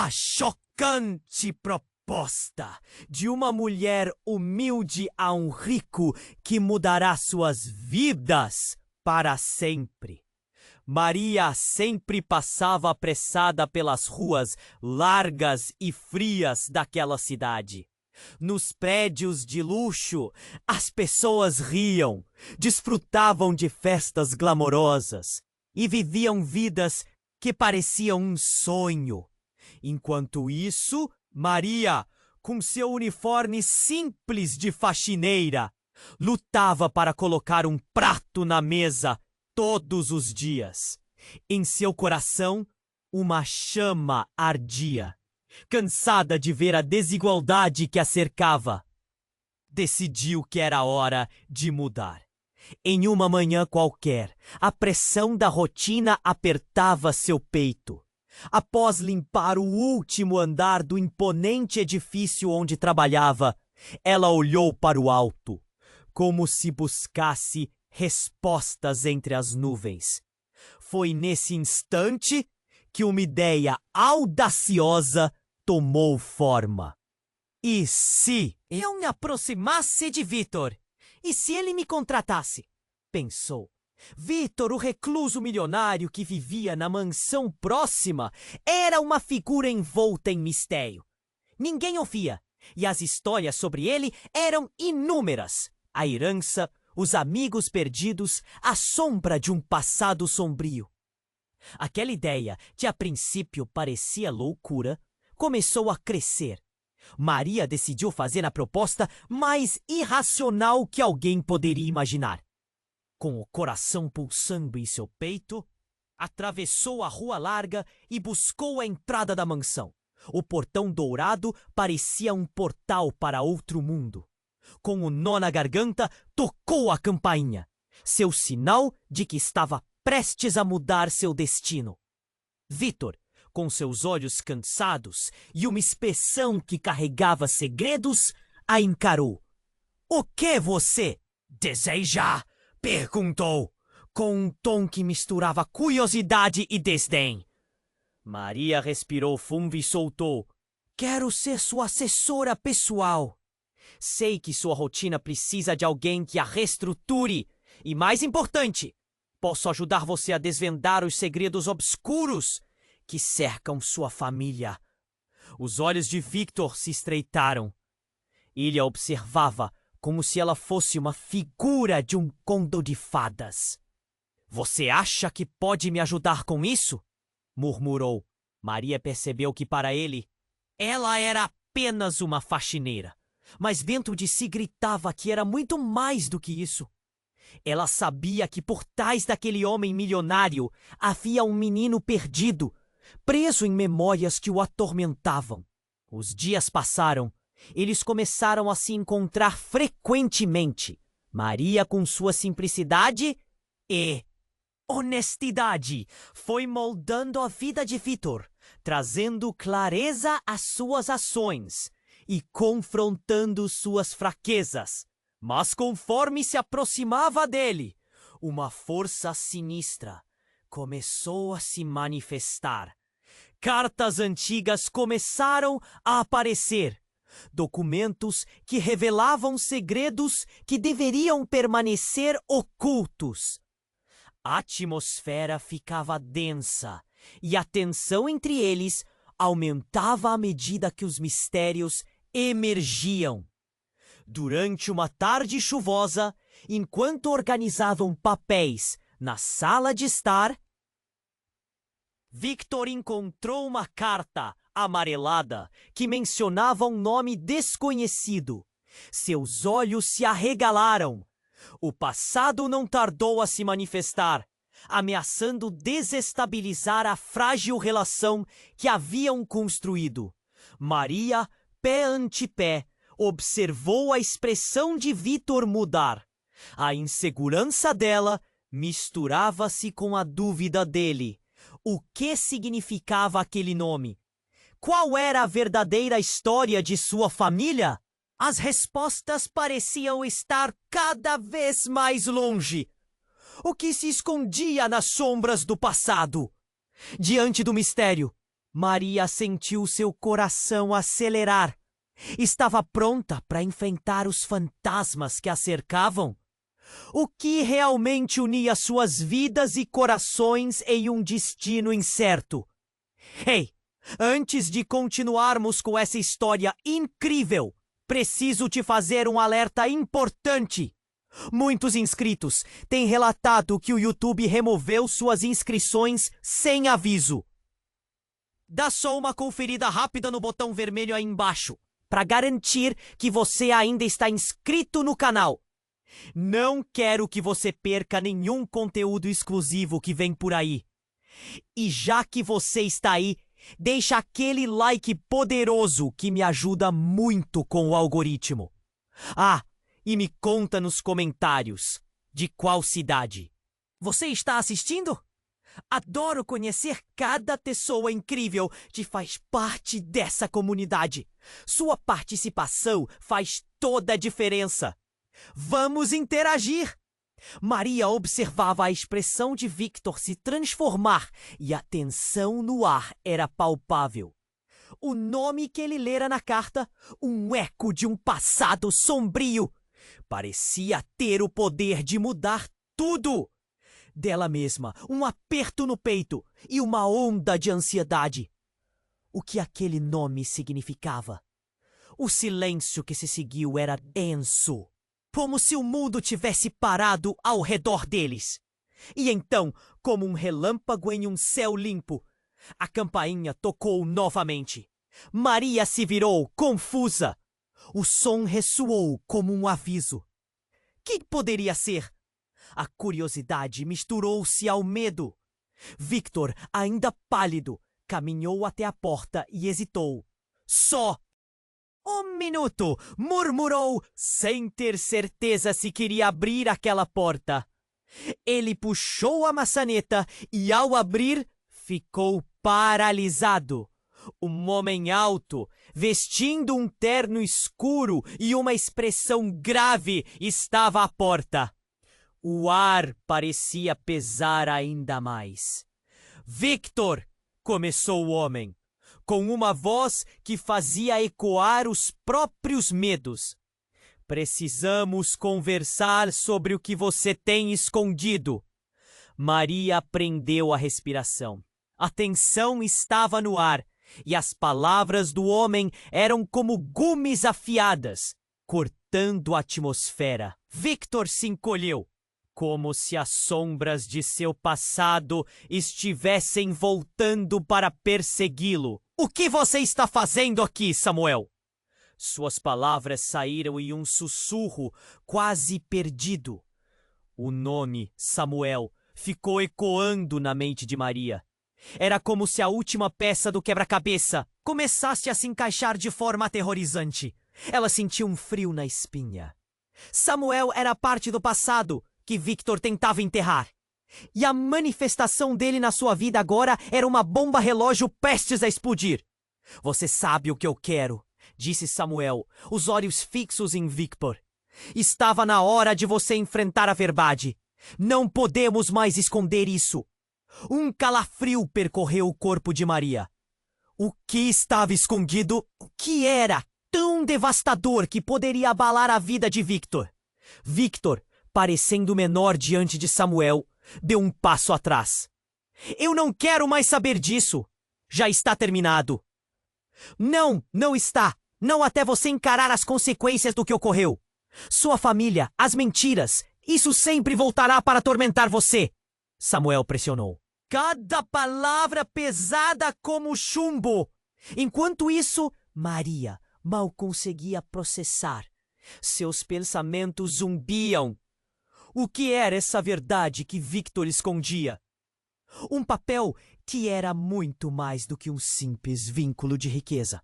A chocante proposta de uma mulher humilde a um rico que mudará suas vidas para sempre. Maria sempre passava apressada pelas ruas largas e frias daquela cidade. Nos prédios de luxo, as pessoas riam, desfrutavam de festas glamorosas e viviam vidas que pareciam um sonho. Enquanto isso, Maria, com seu uniforme simples de faxineira, lutava para colocar um prato na mesa todos os dias. Em seu coração, uma chama ardia. Cansada de ver a desigualdade que a cercava, decidiu que era hora de mudar. Em uma manhã qualquer, a pressão da rotina apertava seu peito. Após limpar o último andar do imponente edifício onde trabalhava, ela olhou para o alto, como se buscasse respostas entre as nuvens. Foi nesse instante que uma ideia audaciosa tomou forma. E se eu me aproximasse de Vitor? E se ele me contratasse? Pensou. Vitor, o recluso milionário que vivia na mansão próxima, era uma figura envolta em mistério. Ninguém o via, e as histórias sobre ele eram inúmeras. A herança, os amigos perdidos, a sombra de um passado sombrio. Aquela ideia, que a princípio parecia loucura, começou a crescer. Maria decidiu fazer a proposta mais irracional que alguém poderia imaginar. Com o coração pulsando em seu peito, atravessou a rua larga e buscou a entrada da mansão. O portão dourado parecia um portal para outro mundo. Com o nó na garganta, tocou a campainha, seu sinal de que estava prestes a mudar seu destino. Vitor, com seus olhos cansados e uma expressão que carregava segredos, a encarou. — O que você deseja? — perguntou, com um tom que misturava curiosidade e desdém. Maria respirou fundo e soltou. — Quero ser sua assessora pessoal. Sei que sua rotina precisa de alguém que a reestruture. E mais importante, posso ajudar você a desvendar os segredos obscuros que cercam sua família. Os olhos de Victor se estreitaram. Ele a observava como se ela fosse uma figura de um conto de fadas. — Você acha que pode me ajudar com isso? Murmurou. Maria percebeu que para ele, ela era apenas uma faxineira. Mas dentro de si gritava que era muito mais do que isso. Ela sabia que por trás daquele homem milionário havia um menino perdido, preso em memórias que o atormentavam. Os dias passaram. Eles começaram a se encontrar frequentemente. Maria, com sua simplicidade e honestidade, foi moldando a vida de Vitor, trazendo clareza às suas ações e confrontando suas fraquezas. Mas conforme se aproximava dele, uma força sinistra começou a se manifestar. Cartas antigas começaram a aparecer. Documentos que revelavam segredos que deveriam permanecer ocultos. A atmosfera ficava densa e a tensão entre eles aumentava à medida que os mistérios emergiam. Durante uma tarde chuvosa, enquanto organizavam papéis na sala de estar, Victor encontrou uma carta amarelada que mencionava um nome desconhecido. Seus olhos se arregalaram. O passado não tardou a se manifestar, ameaçando desestabilizar a frágil relação que haviam construído. Maria, pé ante pé, observou a expressão de Vitor mudar. A insegurança dela misturava-se com a dúvida dele. O que significava aquele nome? Qual era a verdadeira história de sua família? As respostas pareciam estar cada vez mais longe. O que se escondia nas sombras do passado? Diante do mistério, Maria sentiu seu coração acelerar. Estava pronta para enfrentar os fantasmas que a cercavam. O que realmente unia suas vidas e corações em um destino incerto? Ei, antes de continuarmos com essa história incrível, preciso te fazer um alerta importante. Muitos inscritos têm relatado que o YouTube removeu suas inscrições sem aviso. Dá só uma conferida rápida no botão vermelho aí embaixo, para garantir que você ainda está inscrito no canal. Não quero que você perca nenhum conteúdo exclusivo que vem por aí. E já que você está aí, deixa aquele like poderoso que me ajuda muito com o algoritmo. Ah, e me conta nos comentários de qual cidade. Você está assistindo? Adoro conhecer cada pessoa incrível que faz parte dessa comunidade. Sua participação faz toda a diferença. Vamos interagir! Maria observava a expressão de Victor se transformar e a tensão no ar era palpável. O nome que ele lera na carta, um eco de um passado sombrio, parecia ter o poder de mudar tudo. Dela mesma, um aperto no peito e uma onda de ansiedade. O que aquele nome significava? O silêncio que se seguiu era denso, como se o mundo tivesse parado ao redor deles. E então, como um relâmpago em um céu limpo, a campainha tocou novamente. Maria se virou, confusa. O som ressoou como um aviso. Que poderia ser? A curiosidade misturou-se ao medo. Victor, ainda pálido, caminhou até a porta e hesitou. Só um minuto! Murmurou, sem ter certeza se queria abrir aquela porta. Ele puxou a maçaneta e, ao abrir, ficou paralisado. Um homem alto, vestindo um terno escuro e uma expressão grave, estava à porta. O ar parecia pesar ainda mais. Victor! Começou o homem, com uma voz que fazia ecoar os próprios medos. Precisamos conversar sobre o que você tem escondido. Maria prendeu a respiração. A tensão estava no ar, e as palavras do homem eram como gumes afiadas, cortando a atmosfera. Victor se encolheu, como se as sombras de seu passado estivessem voltando para persegui-lo. O que você está fazendo aqui, Samuel? Suas palavras saíram em um sussurro quase perdido. O nome, Samuel, ficou ecoando na mente de Maria. Era como se a última peça do quebra-cabeça começasse a se encaixar de forma aterrorizante. Ela sentiu um frio na espinha. Samuel era parte do passado que Victor tentava enterrar. E a manifestação dele na sua vida agora era uma bomba relógio prestes a explodir. Você sabe o que eu quero, disse Samuel, os olhos fixos em Victor. Estava na hora de você enfrentar a verdade. Não podemos mais esconder isso. Um calafrio percorreu o corpo de Maria. O que estava escondido? O que era tão devastador que poderia abalar a vida de Victor? Victor, parecendo menor diante de Samuel, deu um passo atrás. Eu não quero mais saber disso. Já está terminado. Não, não está. Não até você encarar as consequências do que ocorreu. Sua família, as mentiras, isso sempre voltará para atormentar você. Samuel pressionou. Cada palavra pesada como chumbo. Enquanto isso, Maria mal conseguia processar. Seus pensamentos zumbiam. O que era essa verdade que Victor escondia? Um papel que era muito mais do que um simples vínculo de riqueza.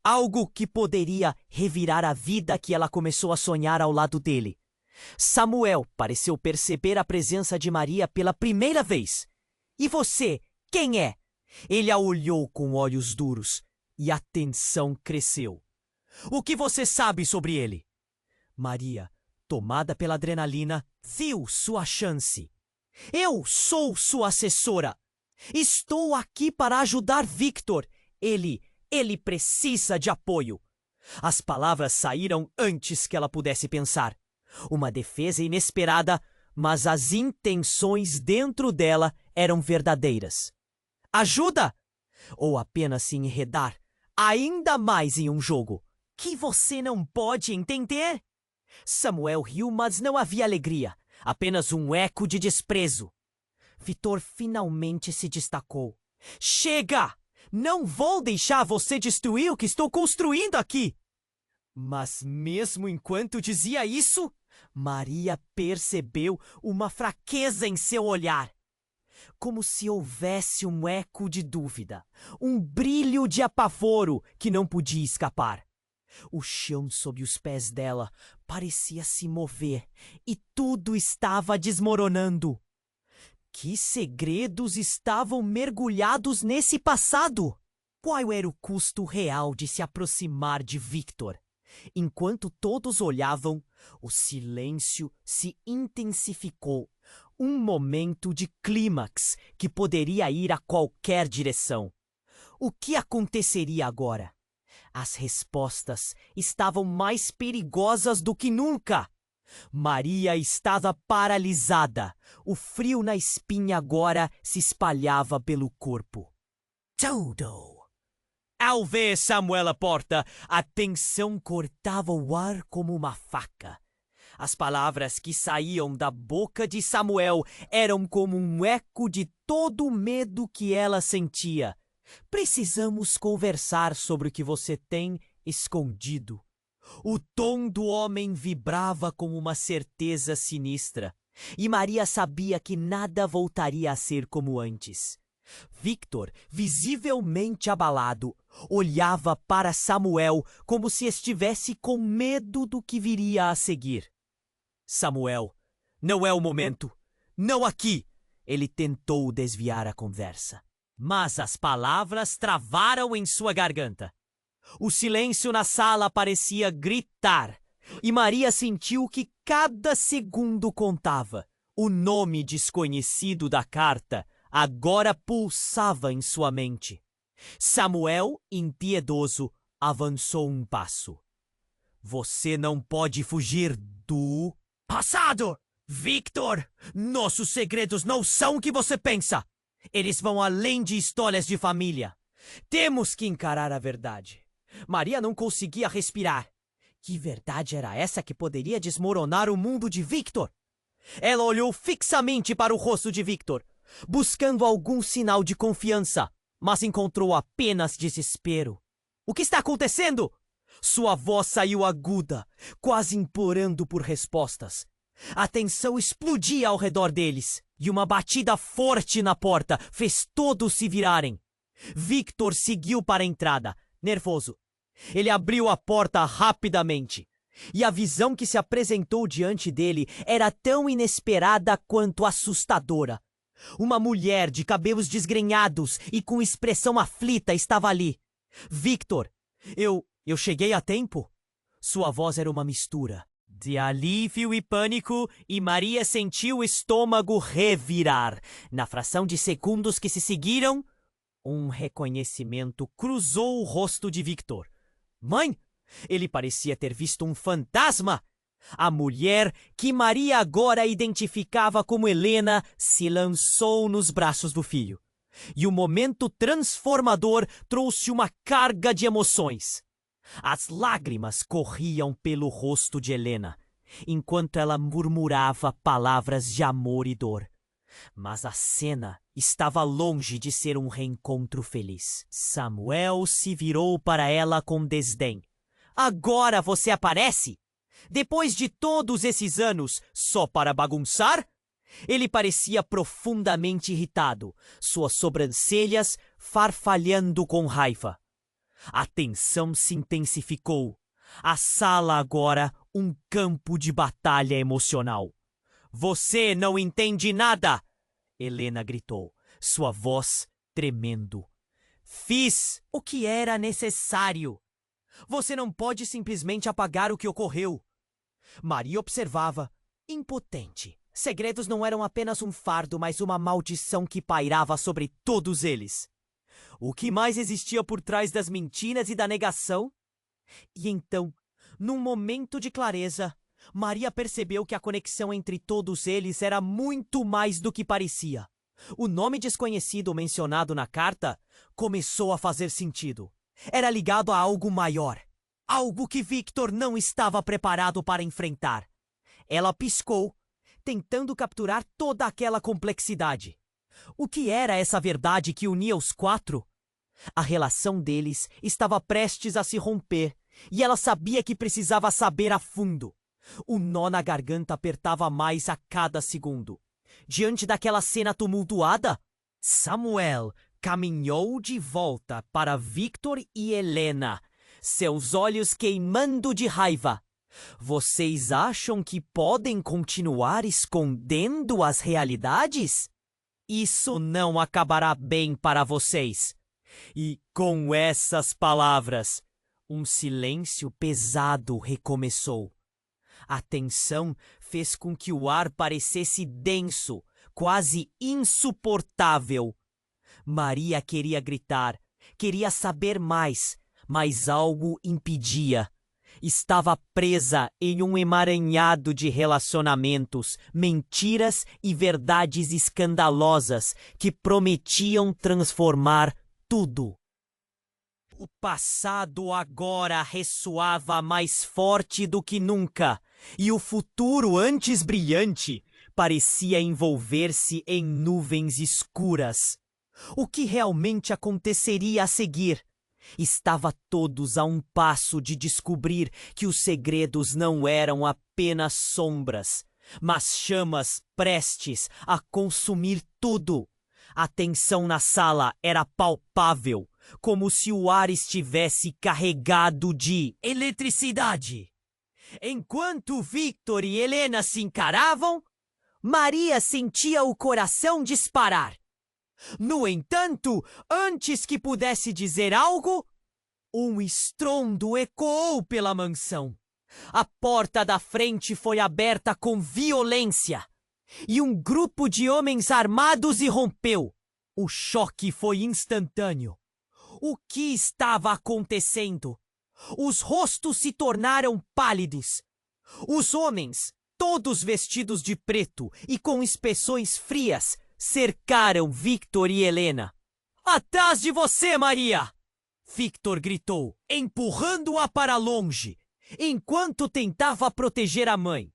Algo que poderia revirar a vida que ela começou a sonhar ao lado dele. Samuel pareceu perceber a presença de Maria pela primeira vez. E você, quem é? Ele a olhou com olhos duros e a tensão cresceu. O que você sabe sobre ele? Maria, tomada pela adrenalina, viu sua chance. Eu sou sua assessora. Estou aqui para ajudar Victor. Ele precisa de apoio. As palavras saíram antes que ela pudesse pensar. Uma defesa inesperada, mas as intenções dentro dela eram verdadeiras. Ajuda! Ou apenas se enredar ainda mais em um jogo que você não pode entender? Samuel riu, mas não havia alegria, apenas um eco de desprezo. Victor finalmente se destacou. Chega! Não vou deixar você destruir o que estou construindo aqui! Mas mesmo enquanto dizia isso, Maria percebeu uma fraqueza em seu olhar. Como se houvesse um eco de dúvida, um brilho de apavoro que não podia escapar. O chão sob os pés dela parecia se mover e tudo estava desmoronando. Que segredos estavam mergulhados nesse passado? Qual era o custo real de se aproximar de Victor? Enquanto todos olhavam, o silêncio se intensificou. Um momento de clímax que poderia ir a qualquer direção. O que aconteceria agora? As respostas estavam mais perigosas do que nunca. Maria estava paralisada. O frio na espinha agora se espalhava pelo corpo. Todo! Ao ver Samuel à porta, a tensão cortava o ar como uma faca. As palavras que saíam da boca de Samuel eram como um eco de todo o medo que ela sentia. Precisamos conversar sobre o que você tem escondido. O tom do homem vibrava com uma certeza sinistra, e Maria sabia que nada voltaria a ser como antes. Victor, visivelmente abalado, olhava para Samuel como se estivesse com medo do que viria a seguir. Samuel, não é o momento. Não aqui! Ele tentou desviar a conversa, mas as palavras travaram em sua garganta. O silêncio na sala parecia gritar, e Maria sentiu que cada segundo contava. O nome desconhecido da carta agora pulsava em sua mente. Samuel, impiedoso, avançou um passo. Você não pode fugir do passado! Victor, nossos segredos não são o que você pensa! Eles vão além de histórias de família. Temos que encarar a verdade. Maria não conseguia respirar. Que verdade era essa que poderia desmoronar o mundo de Victor? Ela olhou fixamente para o rosto de Victor, buscando algum sinal de confiança, mas encontrou apenas desespero. O que está acontecendo? Sua voz saiu aguda, quase implorando por respostas. A tensão explodia ao redor deles, e uma batida forte na porta fez todos se virarem. Victor seguiu para a entrada, nervoso. Ele abriu a porta rapidamente, e a visão que se apresentou diante dele era tão inesperada quanto assustadora. Uma mulher de cabelos desgrenhados e com expressão aflita estava ali. Victor, eu cheguei a tempo? Sua voz era uma mistura de alívio e pânico, e Maria sentiu o estômago revirar. Na fração de segundos que se seguiram, um reconhecimento cruzou o rosto de Victor. Mãe! Ele parecia ter visto um fantasma! A mulher, que Maria agora identificava como Helena, se lançou nos braços do filho. E o momento transformador trouxe uma carga de emoções. As lágrimas corriam pelo rosto de Helena, enquanto ela murmurava palavras de amor e dor. Mas a cena estava longe de ser um reencontro feliz. Samuel se virou para ela com desdém. Agora você aparece? Depois de todos esses anos, só para bagunçar? Ele parecia profundamente irritado, suas sobrancelhas farfalhando com raiva. A tensão se intensificou. A sala agora um campo de batalha emocional. Você não entende nada! Helena gritou, sua voz tremendo. Fiz o que era necessário. Você não pode simplesmente apagar o que ocorreu. Maria observava, impotente. Segredos não eram apenas um fardo, mas uma maldição que pairava sobre todos eles. O que mais existia por trás das mentiras e da negação? E então, num momento de clareza, Maria percebeu que a conexão entre todos eles era muito mais do que parecia. O nome desconhecido mencionado na carta começou a fazer sentido. Era ligado a algo maior, algo que Victor não estava preparado para enfrentar. Ela piscou, tentando capturar toda aquela complexidade. O que era essa verdade que unia os quatro? A relação deles estava prestes a se romper, e ela sabia que precisava saber a fundo. O nó na garganta apertava mais a cada segundo. Diante daquela cena tumultuada, Samuel caminhou de volta para Victor e Helena, seus olhos queimando de raiva. Vocês acham que podem continuar escondendo as realidades? Isso não acabará bem para vocês. E com essas palavras, um silêncio pesado recomeçou. A tensão fez com que o ar parecesse denso, quase insuportável. Maria queria gritar, queria saber mais, mas algo impedia. Estava presa em um emaranhado de relacionamentos, mentiras e verdades escandalosas que prometiam transformar tudo. O passado agora ressoava mais forte do que nunca, e o futuro, antes brilhante, parecia envolver-se em nuvens escuras. O que realmente aconteceria a seguir? Estava todos a um passo de descobrir que os segredos não eram apenas sombras, mas chamas prestes a consumir tudo. A tensão na sala era palpável, como se o ar estivesse carregado de eletricidade. Enquanto Victor e Helena se encaravam, Maria sentia o coração disparar. No entanto, antes que pudesse dizer algo, um estrondo ecoou pela mansão. A porta da frente foi aberta com violência e um grupo de homens armados irrompeu. O choque foi instantâneo. O que estava acontecendo? Os rostos se tornaram pálidos. Os homens, todos vestidos de preto e com expressões frias, cercaram Victor e Helena. "Atrás de você, Maria!" Victor gritou, empurrando-a para longe, enquanto tentava proteger a mãe.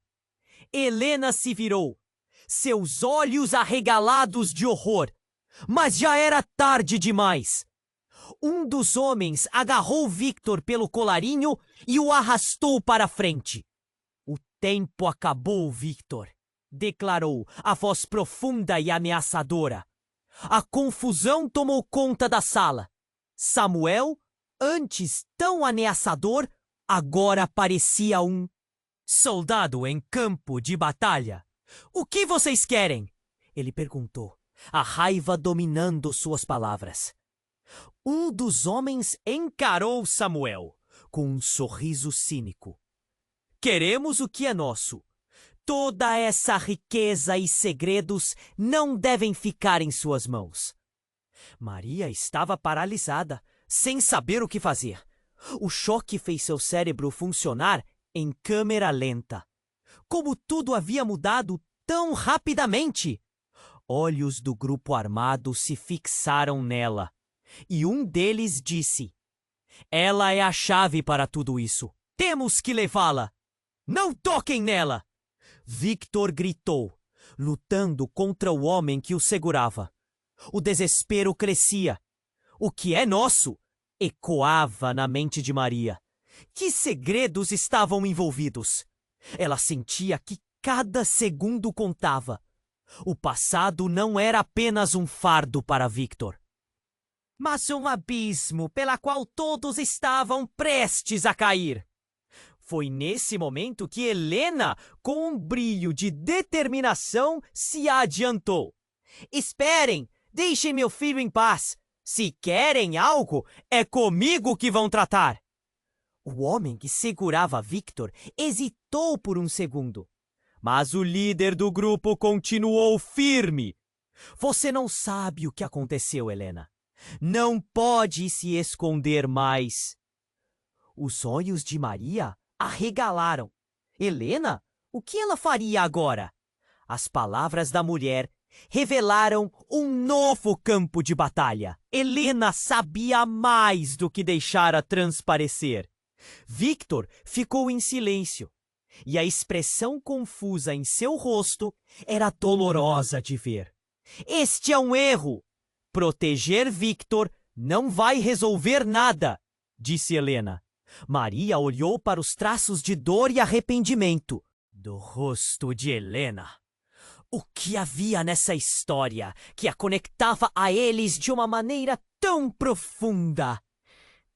Helena se virou, seus olhos arregalados de horror, mas já era tarde demais. Um dos homens agarrou Victor pelo colarinho e o arrastou para frente. "O tempo acabou, Victor", declarou a voz profunda e ameaçadora. A confusão tomou conta da sala. Samuel, antes tão ameaçador, agora parecia um soldado em campo de batalha. "O que vocês querem?" ele perguntou, a raiva dominando suas palavras. Um dos homens encarou Samuel com um sorriso cínico. "Queremos o que é nosso. Toda essa riqueza e segredos não devem ficar em suas mãos." Maria estava paralisada, sem saber o que fazer. O choque fez seu cérebro funcionar em câmera lenta. Como tudo havia mudado tão rapidamente! Olhos do grupo armado se fixaram nela, e um deles disse: "Ela é a chave para tudo isso. Temos que levá-la. Não toquem nela!" Victor gritou, lutando contra o homem que o segurava. O desespero crescia. "O que é nosso?" ecoava na mente de Maria. Que segredos estavam envolvidos? Ela sentia que cada segundo contava. O passado não era apenas um fardo para Victor, mas um abismo pela qual todos estavam prestes a cair. Foi nesse momento que Helena, com um brilho de determinação, se adiantou. "Esperem! Deixem meu filho em paz! Se querem algo, é comigo que vão tratar!" O homem que segurava Victor hesitou por um segundo, Mas o líder do grupo continuou firme. Você não sabe o que aconteceu, Helena. Não pode se esconder mais. Os olhos de Maria arregalaram. Helena? O que ela faria agora? As palavras da mulher revelaram um novo campo de batalha. Helena sabia mais do que deixara transparecer. Victor ficou em silêncio, e a expressão confusa em seu rosto era dolorosa de ver. Este é um erro. Proteger Victor não vai resolver nada, disse Helena. Maria olhou para os traços de dor e arrependimento do rosto de Helena. O que havia nessa história que a conectava a eles de uma maneira tão profunda?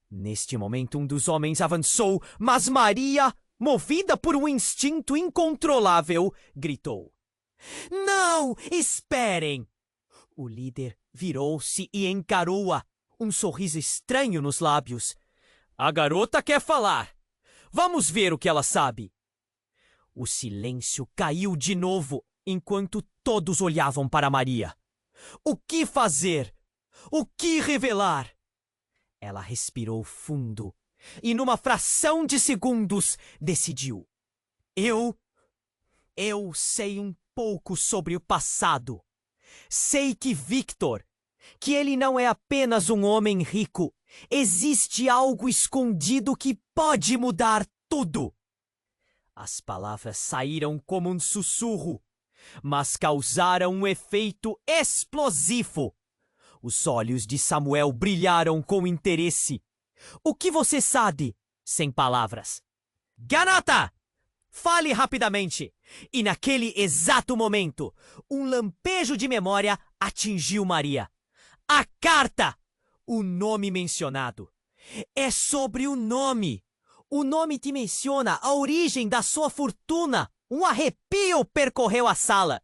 Neste momento, um dos homens avançou, mas Maria, movida por um instinto incontrolável, gritou: "Não! Esperem!" O líder virou-se e encarou-a, um sorriso estranho nos lábios. A garota quer falar. Vamos ver o que ela sabe. O silêncio caiu de novo, enquanto todos olhavam para Maria. O que fazer? O que revelar? Ela respirou fundo e, numa fração de segundos, decidiu. Eu sei um pouco sobre o passado. Sei que Victor, que ele não é apenas um homem rico, existe algo escondido que pode mudar tudo. As palavras saíram como um sussurro, mas causaram um efeito explosivo. Os olhos de Samuel brilharam com interesse. O que você sabe? Sem palavras. Garota! Fale rapidamente. E naquele exato momento, um lampejo de memória atingiu Maria. A carta! O nome mencionado. É sobre o nome. O nome te menciona a origem da sua fortuna. Um arrepio percorreu a sala.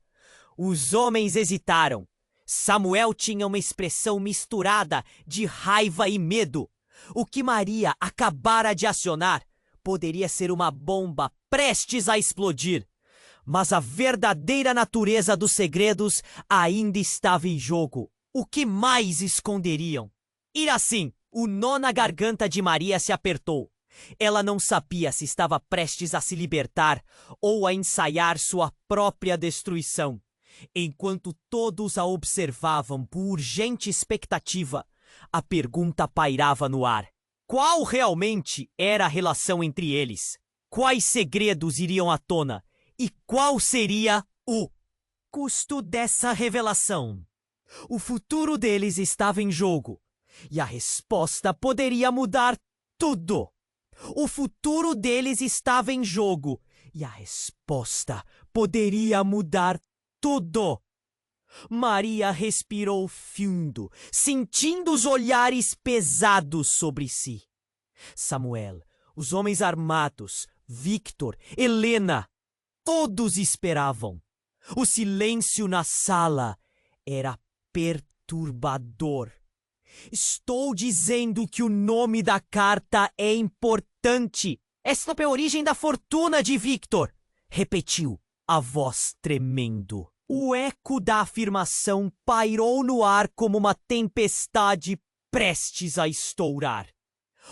Os homens hesitaram. Samuel tinha uma expressão misturada de raiva e medo. O que Maria acabara de acionar poderia ser uma bomba prestes a explodir. Mas a verdadeira natureza dos segredos ainda estava em jogo. O que mais esconderiam? E assim, o nó na garganta de Maria se apertou. Ela não sabia se estava prestes a se libertar ou a ensaiar sua própria destruição. Enquanto todos a observavam por urgente expectativa, a pergunta pairava no ar. Qual realmente era a relação entre eles? Quais segredos iriam à tona? E qual seria o custo dessa revelação? O futuro deles estava em jogo, e a resposta poderia mudar tudo. O futuro deles estava em jogo, e a resposta poderia mudar tudo. Maria respirou fundo, sentindo os olhares pesados sobre si. Samuel, os homens armados, Victor, Helena, todos esperavam. O silêncio na sala era perturbador. Estou dizendo que o nome da carta é importante. Esta é a origem da fortuna de Victor, repetiu, a voz tremendo. O eco da afirmação pairou no ar como uma tempestade prestes a estourar.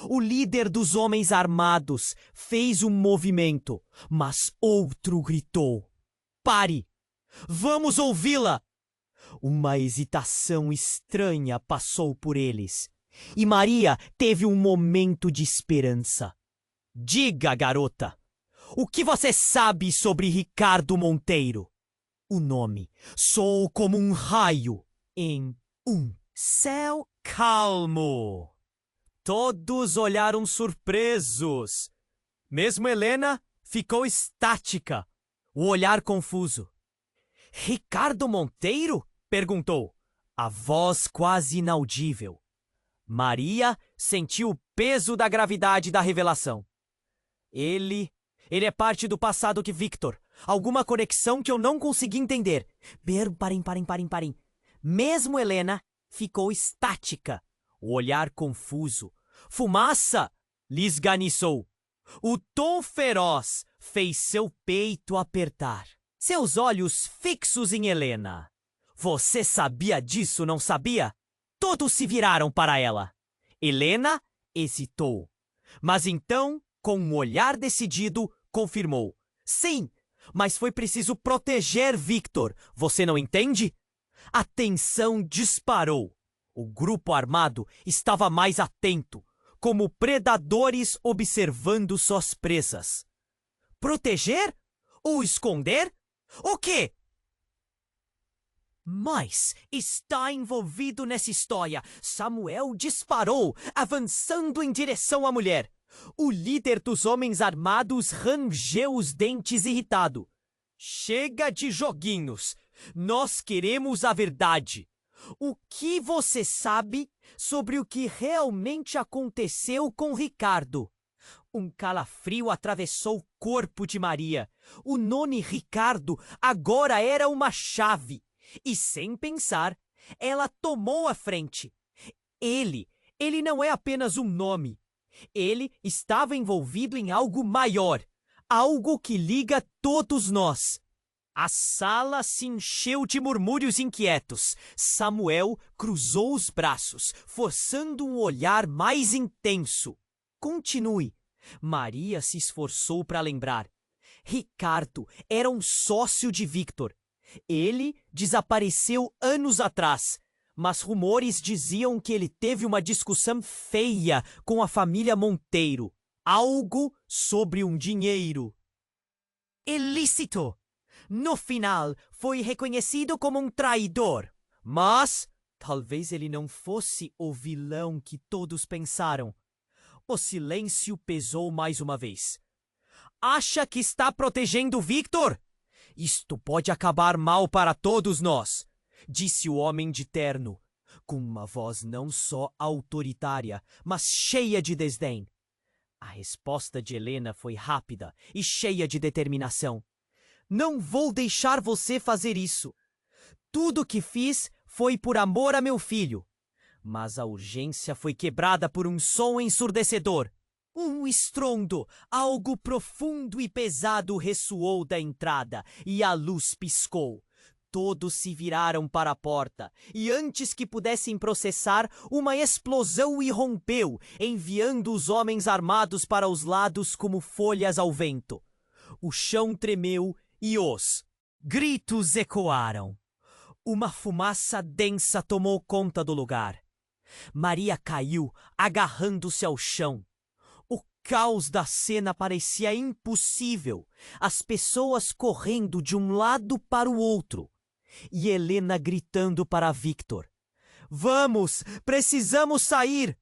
O líder dos homens armados fez um movimento, mas outro gritou: "Pare! Vamos ouvi-la!" Uma hesitação estranha passou por eles, e Maria teve um momento de esperança. Diga, garota, o que você sabe sobre Ricardo Monteiro? O nome soou como um raio em um céu calmo. Todos olharam surpresos. Mesmo Helena ficou estática, o olhar confuso. Ricardo Monteiro? Perguntou, a voz quase inaudível. Maria sentiu o peso da gravidade da revelação. Ele é parte do passado de Victor. Alguma conexão que eu não consegui entender. Parem. Mesmo Helena ficou estática, o olhar confuso. Fumaça! Lhe esganiçou. O tom feroz fez seu peito apertar. seus olhos fixos em Helena. Você sabia disso, não sabia? Todos se viraram para ela. Helena hesitou, mas então, com um olhar decidido, confirmou. Sim, mas foi preciso proteger Victor, você não entende? A tensão disparou. O grupo armado estava mais atento, como predadores observando suas presas. Proteger? Ou esconder? O quê? Mas está envolvido nessa história. Samuel disparou, avançando em direção à mulher. O líder dos homens armados rangeu os dentes irritado. Chega de joguinhos. Nós queremos a verdade. O que você sabe sobre o que realmente aconteceu com Ricardo? Um calafrio atravessou o corpo de Maria. O nome Ricardo agora era uma chave. E sem pensar, ela tomou a frente. Ele não é apenas um nome. Ele estava envolvido em algo maior, algo que liga todos nós. A sala se encheu de murmúrios inquietos. Samuel cruzou os braços, forçando um olhar mais intenso. Continue. Maria se esforçou para lembrar. Ricardo era um sócio de Victor. Ele desapareceu anos atrás, mas rumores diziam que ele teve uma discussão feia com a família Monteiro. Algo sobre um dinheiro ilícito. No final, foi reconhecido como um traidor. Mas talvez ele não fosse o vilão que todos pensaram. O silêncio pesou mais uma vez. Acha que está protegendo Victor? Isto pode acabar mal para todos nós, disse o homem de terno, com uma voz não só autoritária, mas cheia de desdém. A resposta de Helena foi rápida e cheia de determinação. Não vou deixar você fazer isso. Tudo o que fiz foi por amor a meu filho. Mas a urgência foi quebrada por um som ensurdecedor. Um estrondo, algo profundo e pesado ressoou da entrada e a luz piscou. Todos se viraram para a porta e antes que pudessem processar, uma explosão irrompeu, enviando os homens armados para os lados como folhas ao vento. O chão tremeu e os gritos ecoaram. Uma fumaça densa tomou conta do lugar. Maria caiu, agarrando-se ao chão. O caos da cena parecia impossível, as pessoas correndo de um lado para o outro. E Helena gritando para Victor. Vamos, precisamos sair!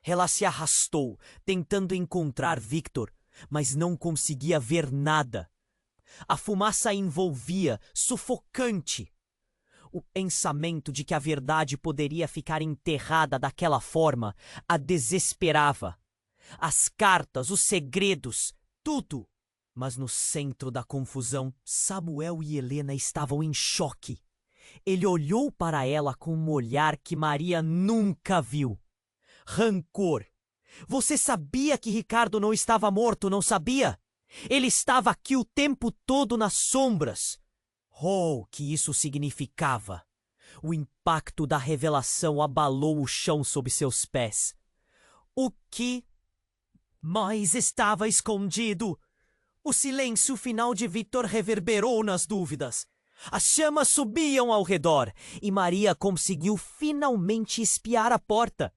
Ela se arrastou, tentando encontrar Victor, mas não conseguia ver nada. A fumaça a envolvia, sufocante. O pensamento de que a verdade poderia ficar enterrada daquela forma a desesperava. As cartas, os segredos, tudo. Mas no centro da confusão, Samuel e Helena estavam em choque. Ele olhou para ela com um olhar que Maria nunca viu. Rancor. Você sabia que Ricardo não estava morto, não sabia? Ele estava aqui o tempo todo nas sombras. Oh, que isso significava! O impacto da revelação abalou o chão sob seus pés. O que mais estava escondido? O silêncio final de Victor reverberou nas dúvidas. As chamas subiam ao redor e Maria conseguiu finalmente espiar a porta.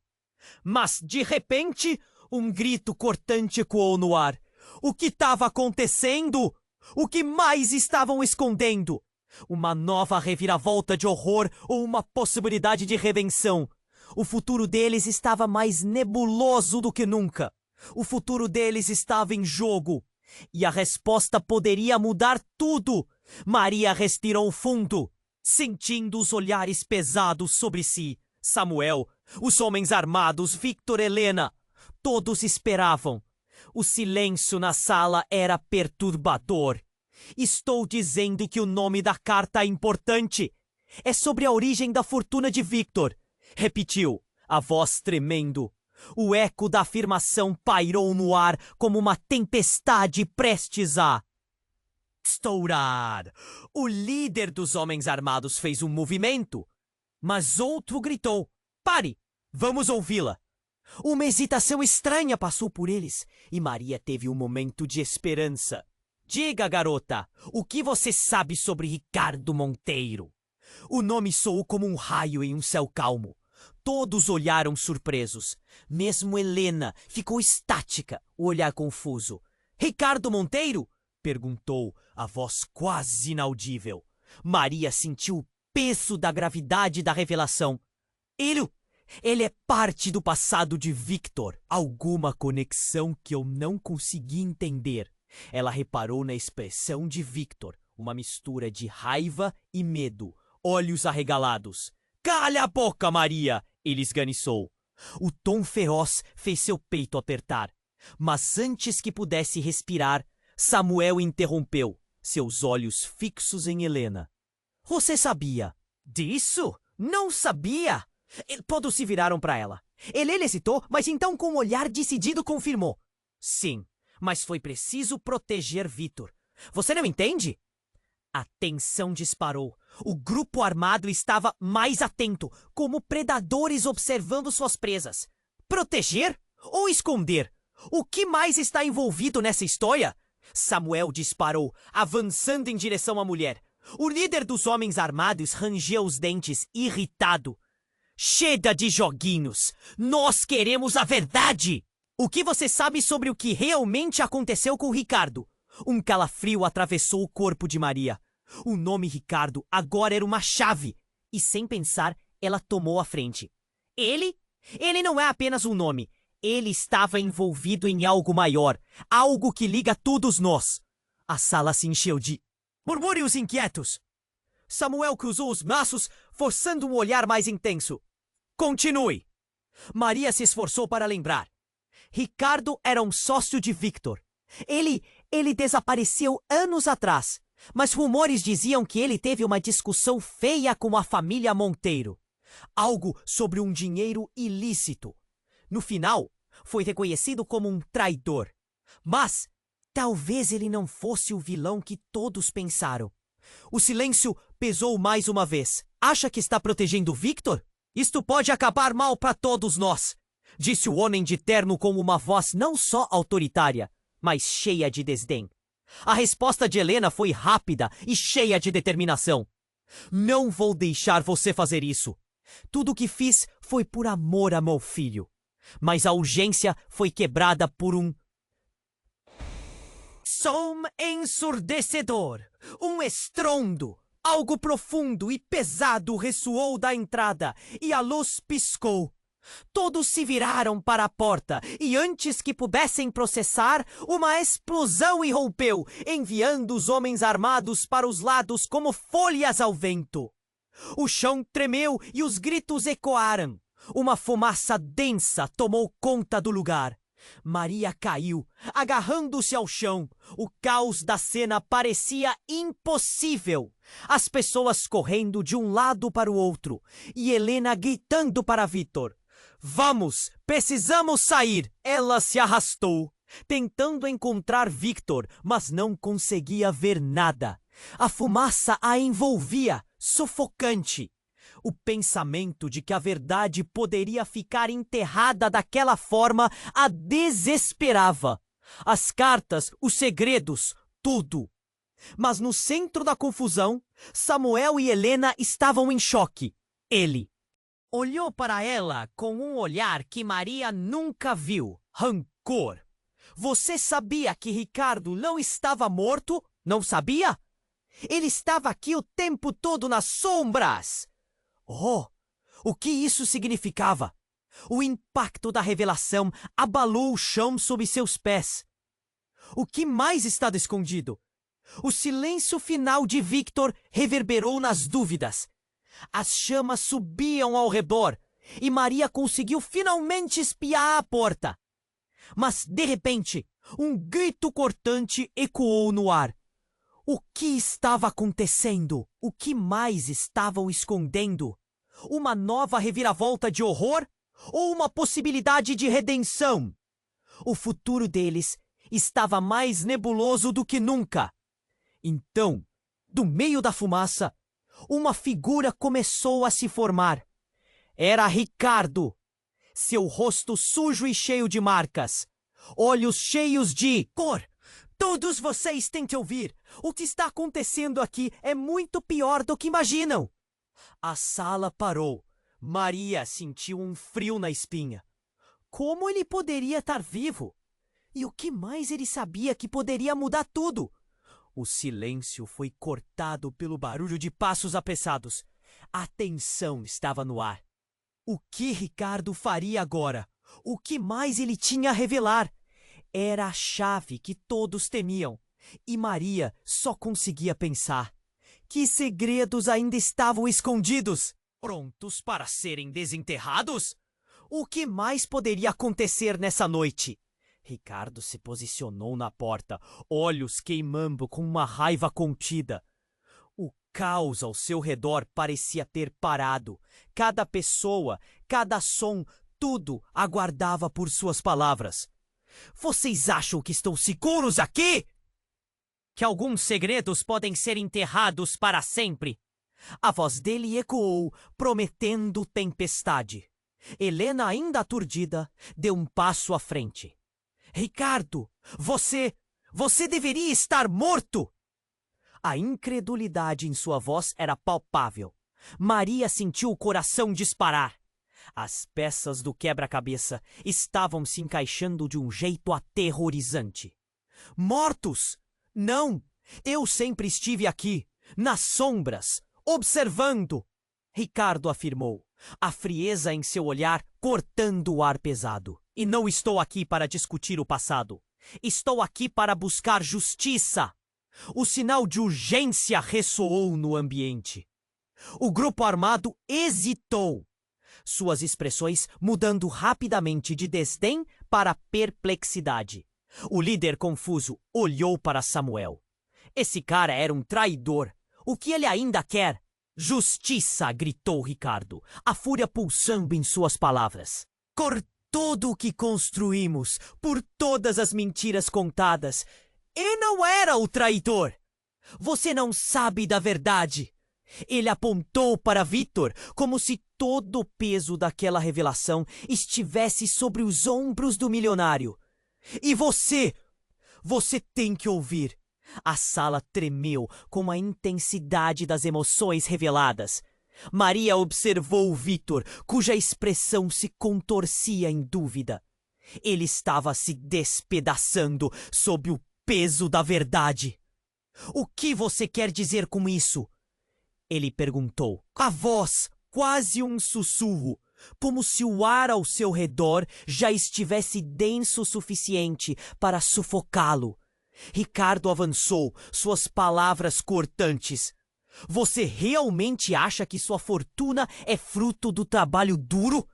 Mas, de repente, um grito cortante ecoou no ar. O que estava acontecendo? O que mais estavam escondendo? Uma nova reviravolta de horror ou uma possibilidade de redenção? O futuro deles estava mais nebuloso do que nunca. O futuro deles estava em jogo. E a resposta poderia mudar tudo. Maria respirou fundo, sentindo os olhares pesados sobre si. Samuel, os homens armados, Victor, Helena, todos esperavam. O silêncio na sala era perturbador. Estou dizendo que o nome da carta é importante. É sobre a origem da fortuna de Victor. Repetiu, a voz tremendo. O eco da afirmação pairou no ar como uma tempestade prestes a... estourar. O líder dos homens armados fez um movimento, mas outro gritou: "Pare! Vamos ouvi-la!" Uma hesitação estranha passou por eles e Maria teve um momento de esperança. "Diga, garota, o que você sabe sobre Ricardo Monteiro?" O nome soou como um raio em um céu calmo. Todos olharam surpresos. Mesmo Helena ficou estática, o olhar confuso. "Ricardo Monteiro?" perguntou, a voz quase inaudível. Maria sentiu o peso da gravidade da revelação. Ele é parte do passado de Victor. Alguma conexão que eu não consegui entender. Ela reparou na expressão de Victor, uma mistura de raiva e medo, olhos arregalados. "Calha a boca, Maria!" ele esganiçou. O tom feroz fez seu peito apertar. Mas antes que pudesse respirar, Samuel interrompeu, seus olhos fixos em Helena. "Você sabia disso? Não sabia!" Todos se viraram para ela. Helena hesitou, mas então com um olhar decidido confirmou. "Sim, mas foi preciso proteger Victor. Você não entende?" A tensão disparou. O grupo armado estava mais atento, como predadores observando suas presas. Proteger ou esconder? O que mais está envolvido nessa história? Samuel disparou, avançando em direção à mulher. O líder dos homens armados rangeu os dentes, irritado. "Chega de joguinhos! Nós queremos a verdade! O que você sabe sobre o que realmente aconteceu com Ricardo?" Um calafrio atravessou o corpo de Maria. O nome Ricardo agora era uma chave. E sem pensar, ela tomou a frente. Ele não é apenas um nome. Ele estava envolvido em algo maior. Algo que liga todos nós. A sala se encheu de murmúrios inquietos. Samuel cruzou os braços, forçando um olhar mais intenso. "Continue." Maria se esforçou para lembrar. Ricardo era um sócio de Victor. Ele desapareceu anos atrás, mas rumores diziam que ele teve uma discussão feia com a família Monteiro. Algo sobre um dinheiro ilícito. No final, foi reconhecido como um traidor. Mas talvez ele não fosse o vilão que todos pensaram. O silêncio pesou mais uma vez. "Acha que está protegendo Victor? Isto pode acabar mal para todos nós", disse o homem de terno com uma voz não só autoritária, mas cheia de desdém. A resposta de Helena foi rápida e cheia de determinação. "Não vou deixar você fazer isso. Tudo o que fiz foi por amor a meu filho." Mas a urgência foi quebrada por um som ensurdecedor, um estrondo. Algo profundo e pesado ressoou da entrada e a luz piscou. Todos se viraram para a porta e antes que pudessem processar, uma explosão irrompeu, enviando os homens armados para os lados como folhas ao vento. O chão tremeu e os gritos ecoaram. Uma fumaça densa tomou conta do lugar. Maria caiu, agarrando-se ao chão. O caos da cena parecia impossível. As pessoas correndo de um lado para o outro e Helena gritando para Victor. "Vamos, precisamos sair!" Ela se arrastou, tentando encontrar Victor, mas não conseguia ver nada. A fumaça a envolvia, sufocante. O pensamento de que a verdade poderia ficar enterrada daquela forma a desesperava. As cartas, os segredos, tudo. Mas no centro da confusão, Samuel e Helena estavam em choque. Ele olhou para ela com um olhar que Maria nunca viu. Rancor. "Você sabia que Ricardo não estava morto? Não sabia? Ele estava aqui o tempo todo nas sombras." Oh, o que isso significava? O impacto da revelação abalou o chão sob seus pés. O que mais estava escondido? O silêncio final de Victor reverberou nas dúvidas. As chamas subiam ao redor e Maria conseguiu finalmente espiar a porta. Mas, de repente, um grito cortante ecoou no ar. O que estava acontecendo? O que mais estavam escondendo? Uma nova reviravolta de horror ou uma possibilidade de redenção? O futuro deles estava mais nebuloso do que nunca. Então, do meio da fumaça, uma figura começou a se formar. Era Ricardo. Seu rosto sujo e cheio de marcas. Olhos cheios de cor. Todos vocês têm que ouvir. O que está acontecendo aqui é muito pior do que imaginam. A sala parou. Maria sentiu um frio na espinha. Como ele poderia estar vivo? E o que mais ele sabia que poderia mudar tudo? O silêncio foi cortado pelo barulho de passos apressados. A tensão estava no ar. O que Ricardo faria agora? O que mais ele tinha a revelar? Era a chave que todos temiam. E Maria só conseguia pensar. Que segredos ainda estavam escondidos? Prontos para serem desenterrados? O que mais poderia acontecer nessa noite? Ricardo se posicionou na porta, olhos queimando com uma raiva contida. O caos ao seu redor parecia ter parado. Cada pessoa, cada som, tudo aguardava por suas palavras. Vocês acham que estão seguros aqui? Que alguns segredos podem ser enterrados para sempre. A voz dele ecoou, prometendo tempestade. Helena, ainda aturdida, deu um passo à frente. Ricardo, você deveria estar morto! A incredulidade em sua voz era palpável. Maria sentiu o coração disparar. As peças do quebra-cabeça estavam se encaixando de um jeito aterrorizante. Mortos? Não! Eu sempre estive aqui, nas sombras, observando, Ricardo afirmou, a frieza em seu olhar cortando o ar pesado. E não estou aqui para discutir o passado. Estou aqui para buscar justiça. O sinal de urgência ressoou no ambiente. O grupo armado hesitou, suas expressões mudando rapidamente de desdém para perplexidade. O líder confuso olhou para Samuel. Esse cara era um traidor. O que ele ainda quer? Justiça! Gritou Ricardo, a fúria pulsando em suas palavras. Por todo o que construímos, por todas as mentiras contadas, ele não era o traidor. Você não sabe da verdade. Ele apontou para Victor como se todo o peso daquela revelação estivesse sobre os ombros do milionário. E você tem que ouvir. A sala tremeu com a intensidade das emoções reveladas. Maria observou Victor, cuja expressão se contorcia em dúvida. Ele estava se despedaçando sob o peso da verdade. O que você quer dizer com isso? Ele perguntou. A voz, quase um sussurro, como se o ar ao seu redor já estivesse denso o suficiente para sufocá-lo. Ricardo avançou, suas palavras cortantes. Você realmente acha que sua fortuna é fruto do trabalho duro?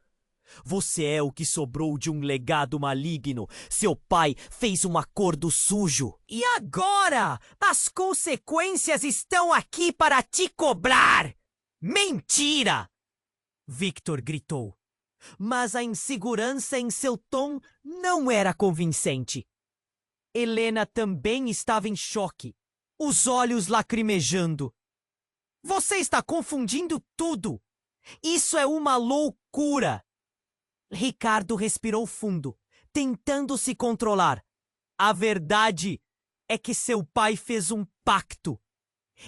Você é o que sobrou de um legado maligno. Seu pai fez um acordo sujo. E agora, as consequências estão aqui para te cobrar! Mentira! Victor gritou. Mas a insegurança em seu tom não era convincente. Helena também estava em choque, os olhos lacrimejando. Você está confundindo tudo! Isso é uma loucura! Ricardo respirou fundo, tentando se controlar. A verdade é que seu pai fez um pacto.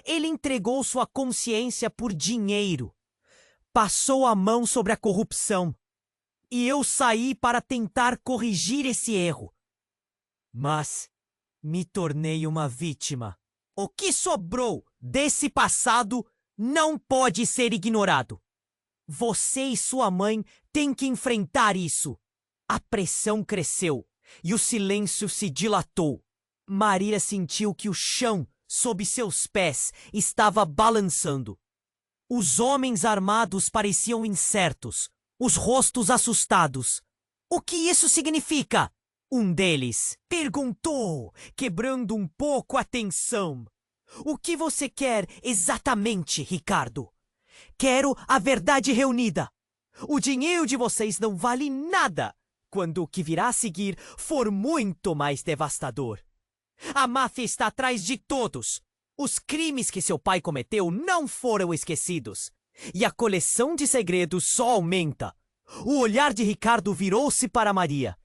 Ele entregou sua consciência por dinheiro. Passou a mão sobre a corrupção. E eu saí para tentar corrigir esse erro. Mas me tornei uma vítima. O que sobrou desse passado não pode ser ignorado. Você e sua mãe têm que enfrentar isso. A pressão cresceu e o silêncio se dilatou. Maria sentiu que o chão sob seus pés estava balançando. Os homens armados pareciam incertos, os rostos assustados. O que isso significa? Um deles perguntou, quebrando um pouco a tensão. O que você quer exatamente, Ricardo? Quero a verdade reunida. O dinheiro de vocês não vale nada quando o que virá a seguir for muito mais devastador. A máfia está atrás de todos. Os crimes que seu pai cometeu não foram esquecidos. E a coleção de segredos só aumenta. O olhar de Ricardo virou-se para Maria,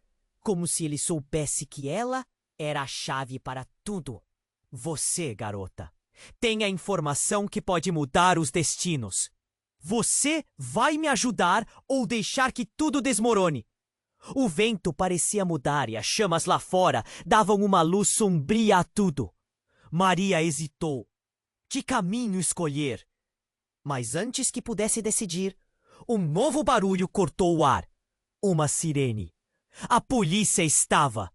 como se ele soubesse que ela era a chave para tudo. Você, garota, tem a informação que pode mudar os destinos. Você vai me ajudar ou deixar que tudo desmorone? O vento parecia mudar e as chamas lá fora davam uma luz sombria a tudo. Maria hesitou. Que caminho escolher? Mas antes que pudesse decidir, um novo barulho cortou o ar. Uma sirene. A polícia estava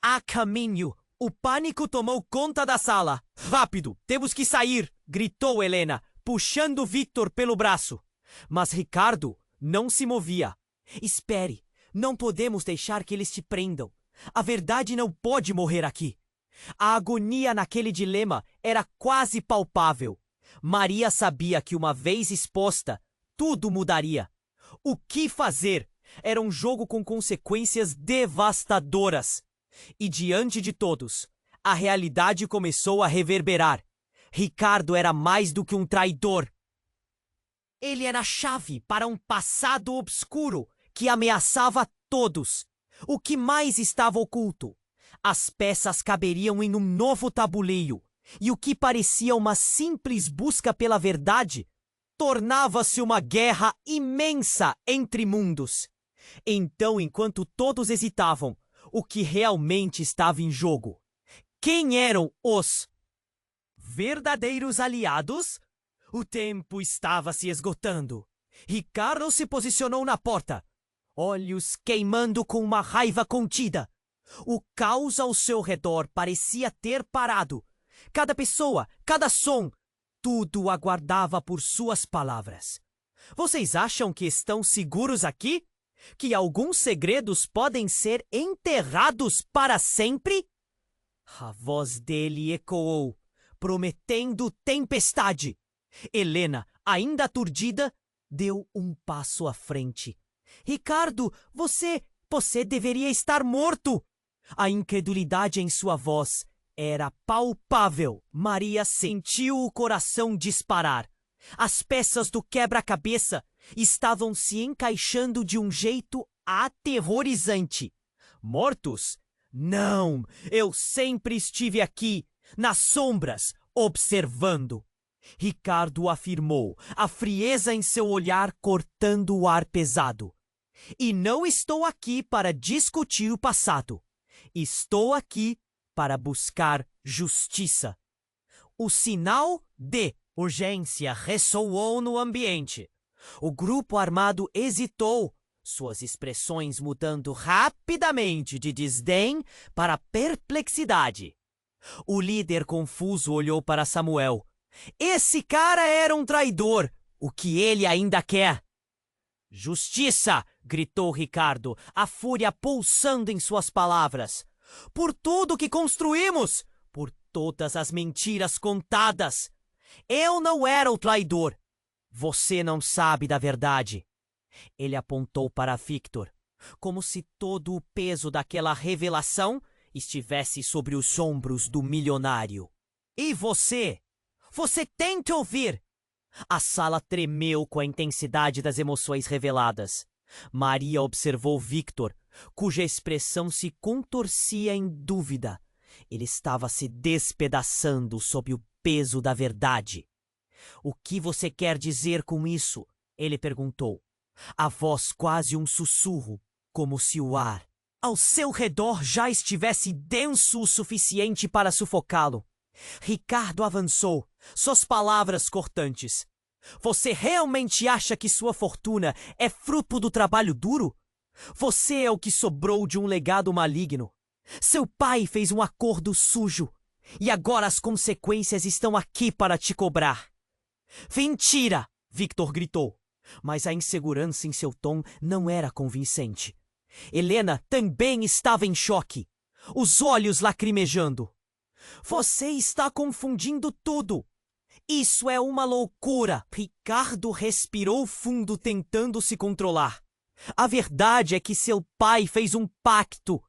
a caminho. O pânico tomou conta da sala. Rápido, temos que sair! Gritou Helena, puxando Victor pelo braço. Mas Ricardo não se movia. Espere, não podemos deixar que eles te prendam. A verdade não pode morrer aqui. A agonia naquele dilema era quase palpável. Maria sabia que uma vez exposta, tudo mudaria. O que fazer? Era um jogo com consequências devastadoras. E diante de todos, a realidade começou a reverberar. Ricardo era mais do que um traidor. Ele era a chave para um passado obscuro que ameaçava todos. O que mais estava oculto? As peças caberiam em um novo tabuleiro, e o que parecia uma simples busca pela verdade tornava-se uma guerra imensa entre mundos. Então, enquanto todos hesitavam, o que realmente estava em jogo? Quem eram os verdadeiros aliados? O tempo estava se esgotando. Ricardo se posicionou na porta, olhos queimando com uma raiva contida. O caos ao seu redor parecia ter parado. Cada pessoa, cada som, tudo aguardava por suas palavras. Vocês acham que estão seguros aqui? Que alguns segredos podem ser enterrados para sempre? A voz dele ecoou, prometendo tempestade. Helena, ainda aturdida, deu um passo à frente. Ricardo, você deveria estar morto! A incredulidade em sua voz era palpável. Maria sentiu o coração disparar. As peças do quebra-cabeça estavam se encaixando de um jeito aterrorizante. Mortos? Não! Eu sempre estive aqui, nas sombras, observando. Ricardo afirmou, a frieza em seu olhar cortando o ar pesado. E não estou aqui para discutir o passado. Estou aqui para buscar justiça. O sinal de urgência ressoou no ambiente. O grupo armado hesitou, suas expressões mudando rapidamente de desdém para perplexidade. O líder confuso olhou para Samuel. Esse cara era um traidor. O que ele ainda quer? Justiça! Gritou Ricardo, a fúria pulsando em suas palavras. Por tudo que construímos! Por todas as mentiras contadas! Eu não era o traidor. Você não sabe da verdade. Ele apontou para Victor, como se todo o peso daquela revelação estivesse sobre os ombros do milionário. E você? Você tem que ouvir! A sala tremeu com a intensidade das emoções reveladas. Maria observou Victor, cuja expressão se contorcia em dúvida. Ele estava se despedaçando sob o peso da verdade. O que você quer dizer com isso? Ele perguntou. A voz quase um sussurro, como se o ar ao seu redor já estivesse denso o suficiente para sufocá-lo. Ricardo avançou, suas palavras cortantes. Você realmente acha que sua fortuna é fruto do trabalho duro? Você é o que sobrou de um legado maligno. Seu pai fez um acordo sujo, e agora as consequências estão aqui para te cobrar. Mentira! Victor gritou, mas a insegurança em seu tom não era convincente. Helena também estava em choque, os olhos lacrimejando. Você está confundindo tudo. Isso é uma loucura. Ricardo respirou fundo tentando se controlar. A verdade é que seu pai fez um pacto.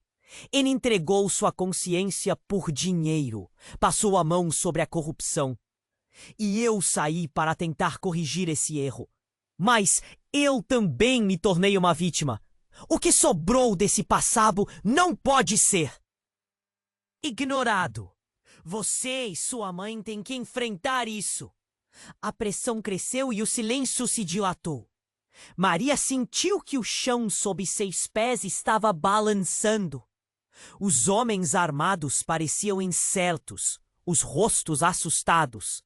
Ele entregou sua consciência por dinheiro, passou a mão sobre a corrupção. E eu saí para tentar corrigir esse erro. Mas eu também me tornei uma vítima. O que sobrou desse passado não pode ser ignorado. Você e sua mãe têm que enfrentar isso. A pressão cresceu e o silêncio se dilatou. Maria sentiu que o chão sob seus pés estava balançando. Os homens armados pareciam incertos, os rostos assustados.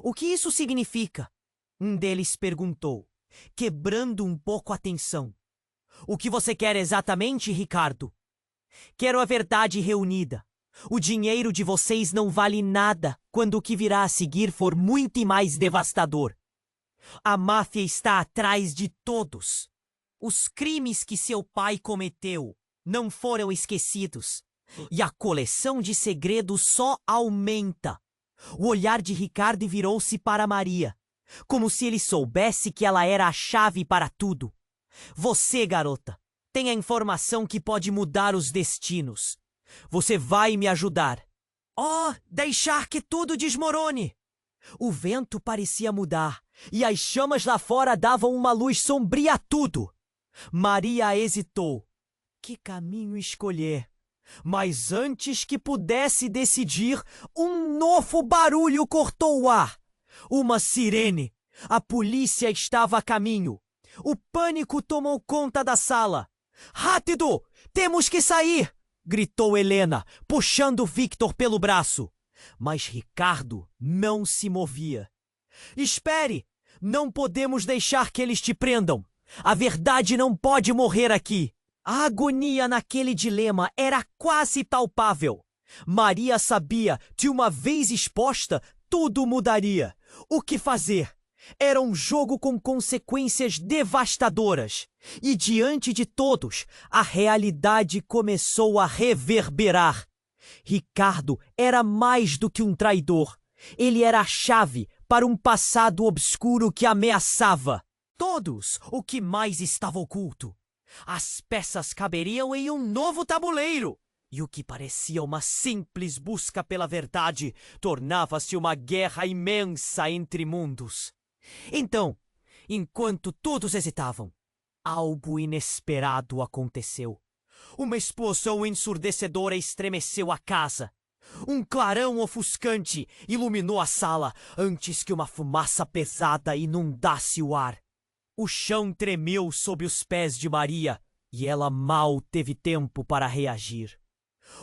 O que isso significa? Um deles perguntou, quebrando um pouco a tensão. O que você quer exatamente, Ricardo? Quero a verdade reunida. O dinheiro de vocês não vale nada quando o que virá a seguir for muito mais devastador. A máfia está atrás de todos. Os crimes que seu pai cometeu não foram esquecidos. E a coleção de segredos só aumenta. O olhar de Ricardo virou-se para Maria, como se ele soubesse que ela era a chave para tudo. Você, garota, tem a informação que pode mudar os destinos. Você vai me ajudar. Oh, deixar que tudo desmorone! O vento parecia mudar, e as chamas lá fora davam uma luz sombria a tudo. Maria hesitou. Que caminho escolher? Mas antes que pudesse decidir, um novo barulho cortou o ar. Uma sirene. A polícia estava a caminho. O pânico tomou conta da sala. Rápido! Temos que sair! Gritou Helena, puxando Victor pelo braço. Mas Ricardo não se movia. Espere! Não podemos deixar que eles te prendam. A verdade não pode morrer aqui. A agonia naquele dilema era quase palpável. Maria sabia que, uma vez exposta, tudo mudaria. O que fazer? Era um jogo com consequências devastadoras. E diante de todos, a realidade começou a reverberar. Ricardo era mais do que um traidor. Ele era a chave para um passado obscuro que ameaçava todos. O que mais estava oculto? As peças caberiam em um novo tabuleiro. E o que parecia uma simples busca pela verdade tornava-se uma guerra imensa entre mundos. Então, enquanto todos hesitavam, algo inesperado aconteceu. Uma explosão ensurdecedora estremeceu a casa. Um clarão ofuscante iluminou a sala antes que uma fumaça pesada inundasse o ar. O chão tremeu sob os pés de Maria e ela mal teve tempo para reagir.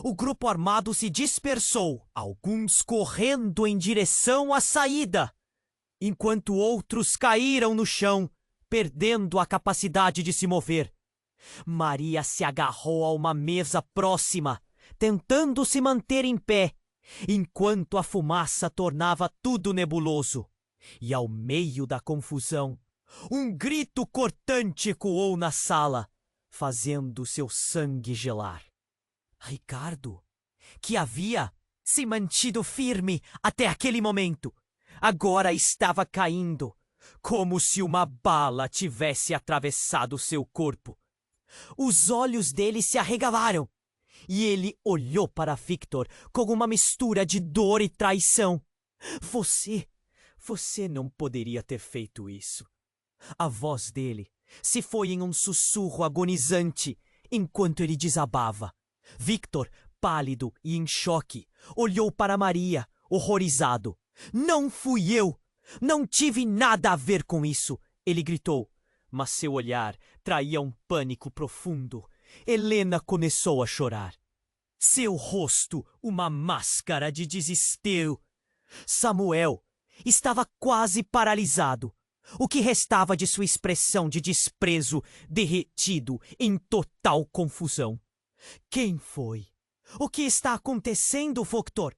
O grupo armado se dispersou, alguns correndo em direção à saída, enquanto outros caíram no chão, perdendo a capacidade de se mover. Maria se agarrou a uma mesa próxima, tentando se manter em pé, enquanto a fumaça tornava tudo nebuloso. E ao meio da confusão, um grito cortante ecoou na sala, fazendo seu sangue gelar. Ricardo, que havia se mantido firme até aquele momento, agora estava caindo, como se uma bala tivesse atravessado seu corpo. Os olhos dele se arregalaram, e ele olhou para Victor com uma mistura de dor e traição. Você não poderia ter feito isso. A voz dele se foi em um sussurro agonizante enquanto ele desabava. Victor, pálido e em choque, olhou para Maria, horrorizado. Não fui eu! Não tive nada a ver com isso! Ele gritou, mas seu olhar traía um pânico profundo. Helena começou a chorar. Seu rosto, uma máscara de desespero. Samuel estava quase paralisado. O que restava de sua expressão de desprezo derretido em total confusão. Quem foi? O que está acontecendo, Victor?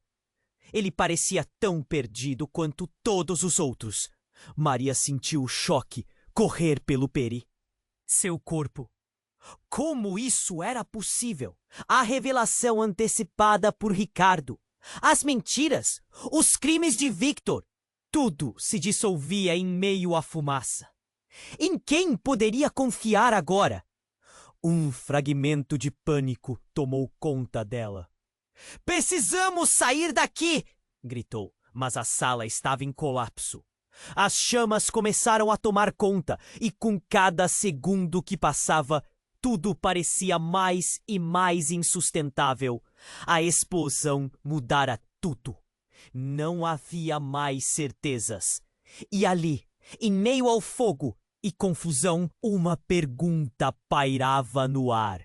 Ele parecia tão perdido quanto todos os outros. Maria sentiu o choque correr pelo peri. Seu corpo. Como isso era possível? A revelação antecipada por Ricardo. As mentiras. Os crimes de Victor. Tudo se dissolvia em meio à fumaça. Em quem poderia confiar agora? Um fragmento de pânico tomou conta dela. Precisamos sair daqui! Gritou, mas a sala estava em colapso. As chamas começaram a tomar conta e com cada segundo que passava, tudo parecia mais e mais insustentável. A explosão mudara tudo. Não havia mais certezas. E ali, em meio ao fogo e confusão, uma pergunta pairava no ar.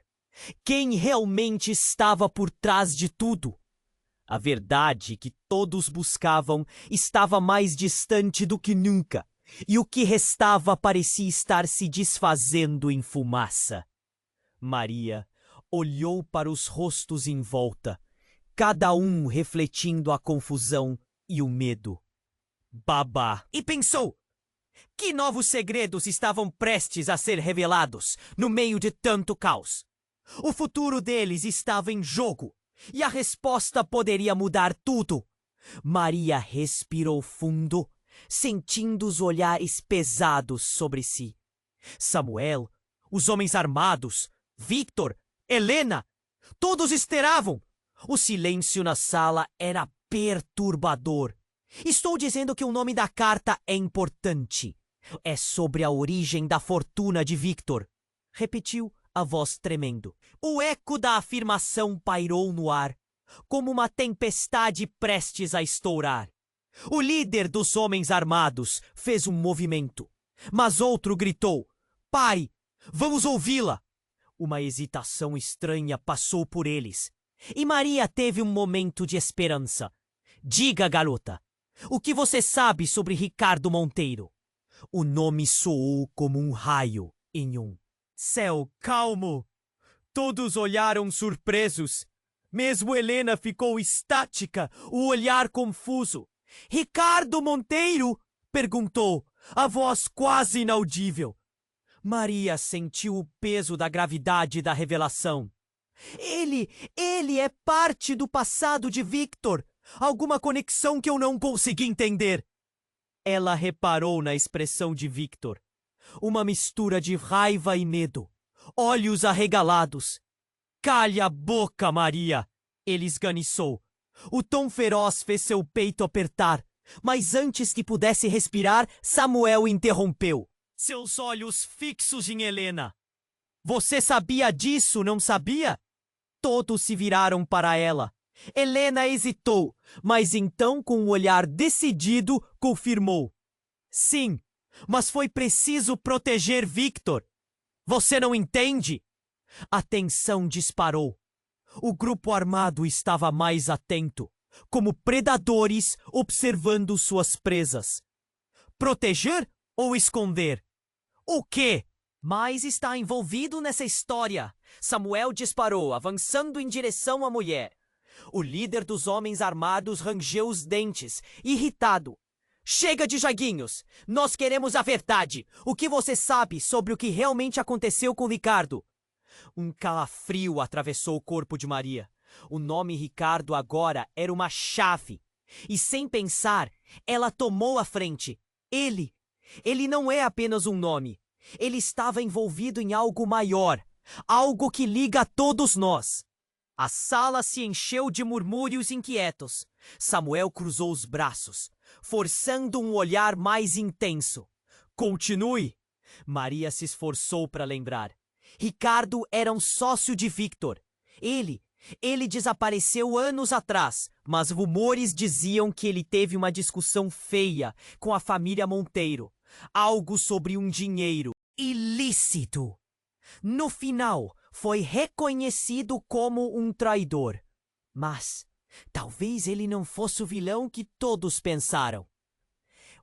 Quem realmente estava por trás de tudo? A verdade que todos buscavam estava mais distante do que nunca, e o que restava parecia estar se desfazendo em fumaça. Maria olhou para os rostos em volta, cada um refletindo a confusão e o medo. Babá! E pensou: que novos segredos estavam prestes a ser revelados no meio de tanto caos? O futuro deles estava em jogo, e a resposta poderia mudar tudo. Maria respirou fundo, sentindo os olhares pesados sobre si. Samuel, os homens armados, Victor, Helena, todos esperavam. O silêncio na sala era perturbador. Estou dizendo que o nome da carta é importante. É sobre a origem da fortuna de Victor, repetiu a voz tremendo. O eco da afirmação pairou no ar, como uma tempestade prestes a estourar. O líder dos homens armados fez um movimento, mas outro gritou: Pai, vamos ouvi-la! Uma hesitação estranha passou por eles, e Maria teve um momento de esperança. Diga, garota, o que você sabe sobre Ricardo Monteiro? O nome soou como um raio em um céu calmo. Todos olharam surpresos. Mesmo Helena ficou estática, o olhar confuso. Ricardo Monteiro? Perguntou, a voz quase inaudível. Maria sentiu o peso da gravidade da revelação. Ele é parte do passado de Victor. Alguma conexão que eu não consegui entender. Ela reparou na expressão de Victor. Uma mistura de raiva e medo. Olhos arregalados. Cale a boca, Maria! Ele esganiçou. O tom feroz fez seu peito apertar. Mas antes que pudesse respirar, Samuel interrompeu. Seus olhos fixos em Helena. Você sabia disso, não sabia? Todos se viraram para ela. Helena hesitou, mas então, com um olhar decidido, confirmou. Sim, mas foi preciso proteger Victor. Você não entende? A tensão disparou. O grupo armado estava mais atento, como predadores observando suas presas. Proteger ou esconder? O quê? Mas está envolvido nessa história. Samuel disparou, avançando em direção à mulher. O líder dos homens armados rangeu os dentes, irritado. Chega de joguinhos! Nós queremos a verdade! O que você sabe sobre o que realmente aconteceu com Ricardo? Um calafrio atravessou o corpo de Maria. O nome Ricardo agora era uma chave. E sem pensar, ela tomou a frente. Ele não é apenas um nome. Ele estava envolvido em algo maior. Algo que liga a todos nós. A sala se encheu de murmúrios inquietos. Samuel cruzou os braços, forçando um olhar mais intenso. Continue! Maria se esforçou para lembrar. Ricardo era um sócio de Victor. Ele desapareceu anos atrás, mas rumores diziam que ele teve uma discussão feia com a família Monteiro. Algo sobre um dinheiro ilícito. No final, foi reconhecido como um traidor. Mas talvez ele não fosse o vilão que todos pensaram.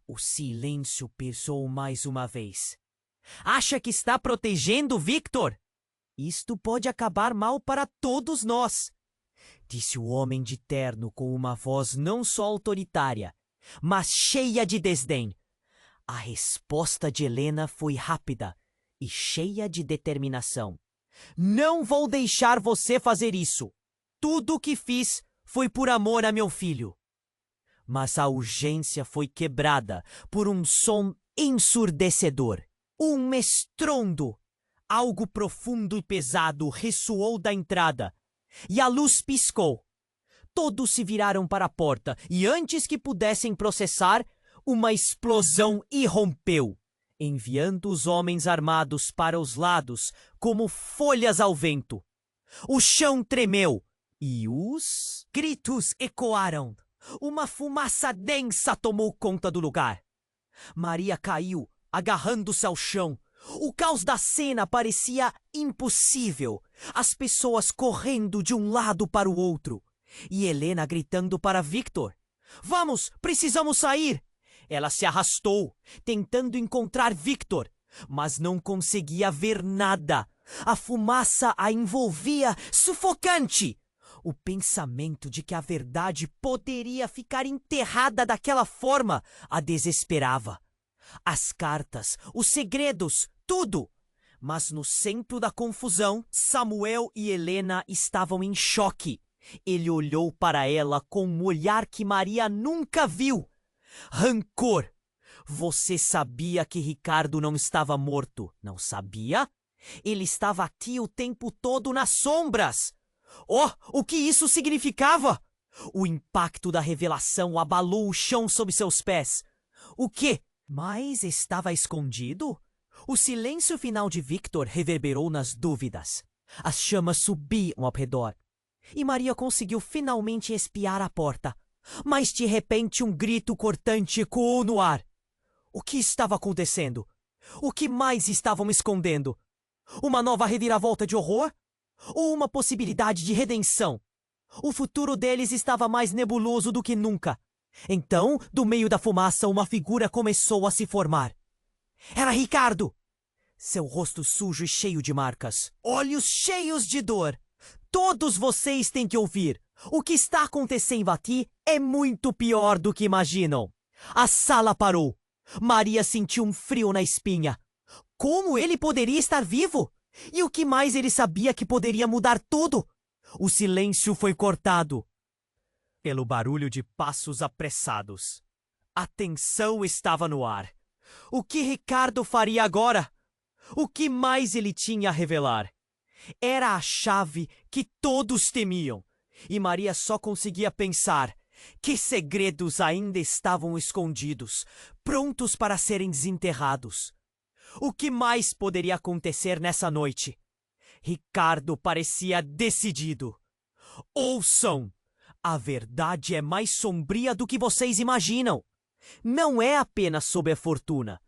O silêncio pesou mais uma vez. Acha que está protegendo Victor? Isto pode acabar mal para todos nós, disse o homem de terno com uma voz não só autoritária, mas cheia de desdém. A resposta de Helena foi rápida e cheia de determinação. Não vou deixar você fazer isso. Tudo o que fiz foi por amor a meu filho. Mas a urgência foi quebrada por um som ensurdecedor. Um estrondo. Algo profundo e pesado ressoou da entrada, e a luz piscou. Todos se viraram para a porta, e antes que pudessem processar, uma explosão irrompeu, enviando os homens armados para os lados como folhas ao vento. O chão tremeu, e os gritos ecoaram. Uma fumaça densa tomou conta do lugar. Maria caiu, agarrando-se ao chão. O caos da cena parecia impossível. As pessoas correndo de um lado para o outro. E Helena gritando para Victor: "Vamos, precisamos sair!" Ela se arrastou, tentando encontrar Victor, mas não conseguia ver nada. A fumaça a envolvia, sufocante. O pensamento de que a verdade poderia ficar enterrada daquela forma a desesperava. As cartas, os segredos, tudo. Mas no centro da confusão, Samuel e Helena estavam em choque. Ele olhou para ela com um olhar que Maria nunca viu. Rancor. Você sabia que Ricardo não estava morto, não sabia? Ele estava aqui o tempo todo nas sombras. Oh, o que isso significava? O impacto da revelação abalou o chão sob seus pés. O quê? Mas estava escondido? O silêncio final de Victor reverberou nas dúvidas. As chamas subiam ao redor. E Maria conseguiu finalmente espiar a porta. Mas de repente um grito cortante ecoou no ar. O que estava acontecendo? O que mais estavam escondendo? Uma nova reviravolta de horror? Ou uma possibilidade de redenção? O futuro deles estava mais nebuloso do que nunca. Então, do meio da fumaça, uma figura começou a se formar. Era Ricardo! Seu rosto sujo e cheio de marcas. Olhos cheios de dor. Todos vocês têm que ouvir. O que está acontecendo aqui é muito pior do que imaginam. A sala parou. Maria sentiu um frio na espinha. Como ele poderia estar vivo? E o que mais ele sabia que poderia mudar tudo? O silêncio foi cortado pelo barulho de passos apressados. A tensão estava no ar. O que Ricardo faria agora? O que mais ele tinha a revelar? Era a chave que todos temiam. E Maria só conseguia pensar: que segredos ainda estavam escondidos, prontos para serem desenterrados? O que mais poderia acontecer nessa noite? Ricardo parecia decidido. Ouçam! A verdade é mais sombria do que vocês imaginam. Não é apenas sobre a fortuna.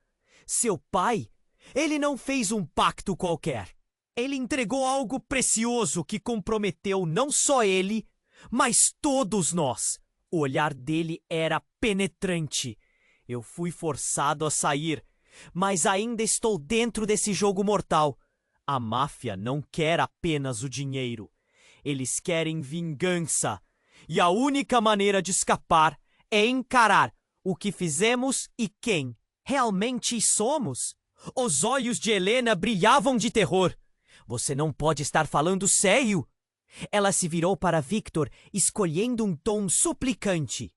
Seu pai, ele não fez um pacto qualquer. Ele entregou algo precioso que comprometeu não só ele, mas todos nós. O olhar dele era penetrante. Eu fui forçado a sair, mas ainda estou dentro desse jogo mortal. A máfia não quer apenas o dinheiro. Eles querem vingança. E a única maneira de escapar é encarar o que fizemos e quem realmente somos. Os olhos de Helena brilhavam de terror. Você não pode estar falando sério. Ela se virou para Victor, escolhendo um tom suplicante.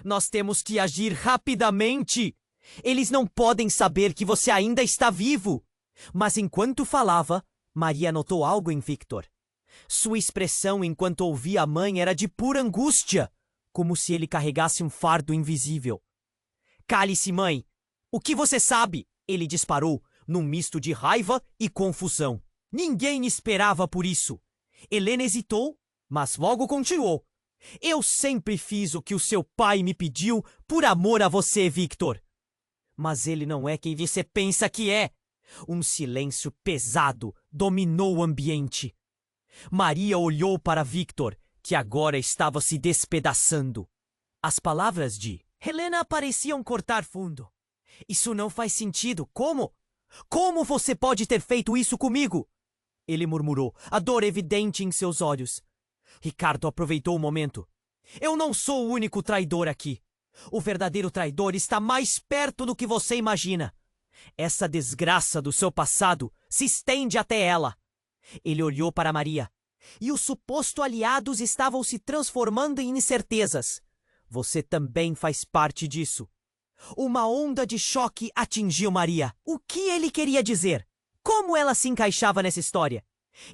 Nós temos que agir rapidamente. Eles não podem saber que você ainda está vivo. Mas enquanto falava, Maria notou algo em Victor. Sua expressão enquanto ouvia a mãe era de pura angústia, como se ele carregasse um fardo invisível. Cale-se, mãe. O que você sabe? Ele disparou, num misto de raiva e confusão. Ninguém esperava por isso. Helena hesitou, mas logo continuou. Eu sempre fiz o que o seu pai me pediu por amor a você, Victor. Mas ele não é quem você pensa que é. Um silêncio pesado dominou o ambiente. Maria olhou para Victor, que agora estava se despedaçando. As palavras de Helena pareciam cortar fundo. Isso não faz sentido. Como? Como você pode ter feito isso comigo? Ele murmurou, a dor evidente em seus olhos. Ricardo aproveitou o momento. Eu não sou o único traidor aqui. O verdadeiro traidor está mais perto do que você imagina. Essa desgraça do seu passado se estende até ela. Ele olhou para Maria. E os supostos aliados estavam se transformando em incertezas. Você também faz parte disso. Uma onda de choque atingiu Maria. O que ele queria dizer? Como ela se encaixava nessa história?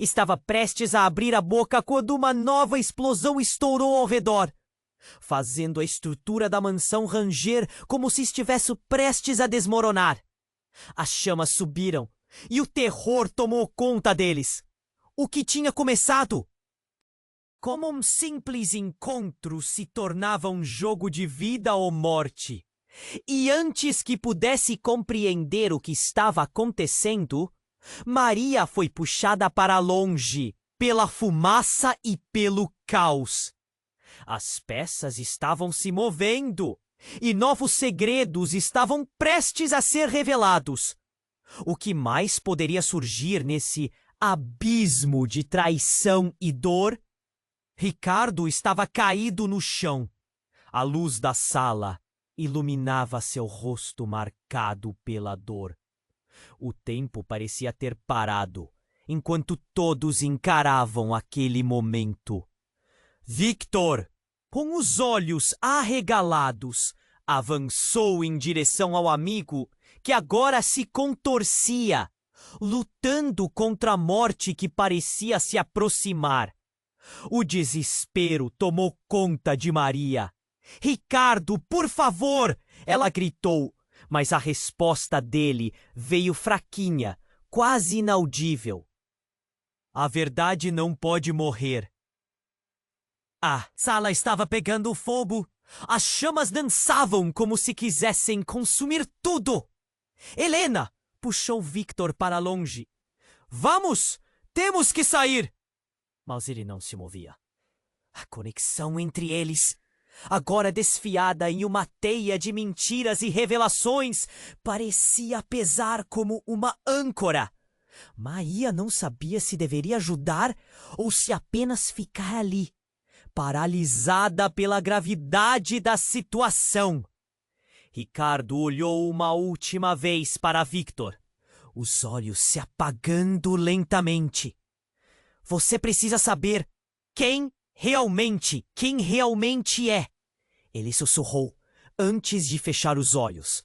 Estava prestes a abrir a boca quando uma nova explosão estourou ao redor, fazendo a estrutura da mansão ranger como se estivesse prestes a desmoronar. As chamas subiram e o terror tomou conta deles. O que tinha começado como um simples encontro se tornava um jogo de vida ou morte. E antes que pudesse compreender o que estava acontecendo, Maria foi puxada para longe pela fumaça e pelo caos. As peças estavam se movendo e novos segredos estavam prestes a ser revelados. O que mais poderia surgir nesse abismo de traição e dor? Ricardo estava caído no chão. A luz da sala iluminava seu rosto marcado pela dor. O tempo parecia ter parado, enquanto todos encaravam aquele momento. Victor, com os olhos arregalados, avançou em direção ao amigo, que agora se contorcia, lutando contra a morte que parecia se aproximar. O desespero tomou conta de Maria. "Ricardo, por favor!" ela gritou, mas a resposta dele veio fraquinha, quase inaudível. "A verdade não pode morrer." A sala estava pegando fogo. As chamas dançavam como se quisessem consumir tudo. Helena puxou Victor para longe. "Vamos! Temos que sair!" Mas ele não se movia. A conexão entre eles, agora desfiada em uma teia de mentiras e revelações, parecia pesar como uma âncora. Maria não sabia se deveria ajudar ou se apenas ficar ali, paralisada pela gravidade da situação. Ricardo olhou uma última vez para Victor, os olhos se apagando lentamente. "Você precisa saber quem realmente é", ele sussurrou antes de fechar os olhos.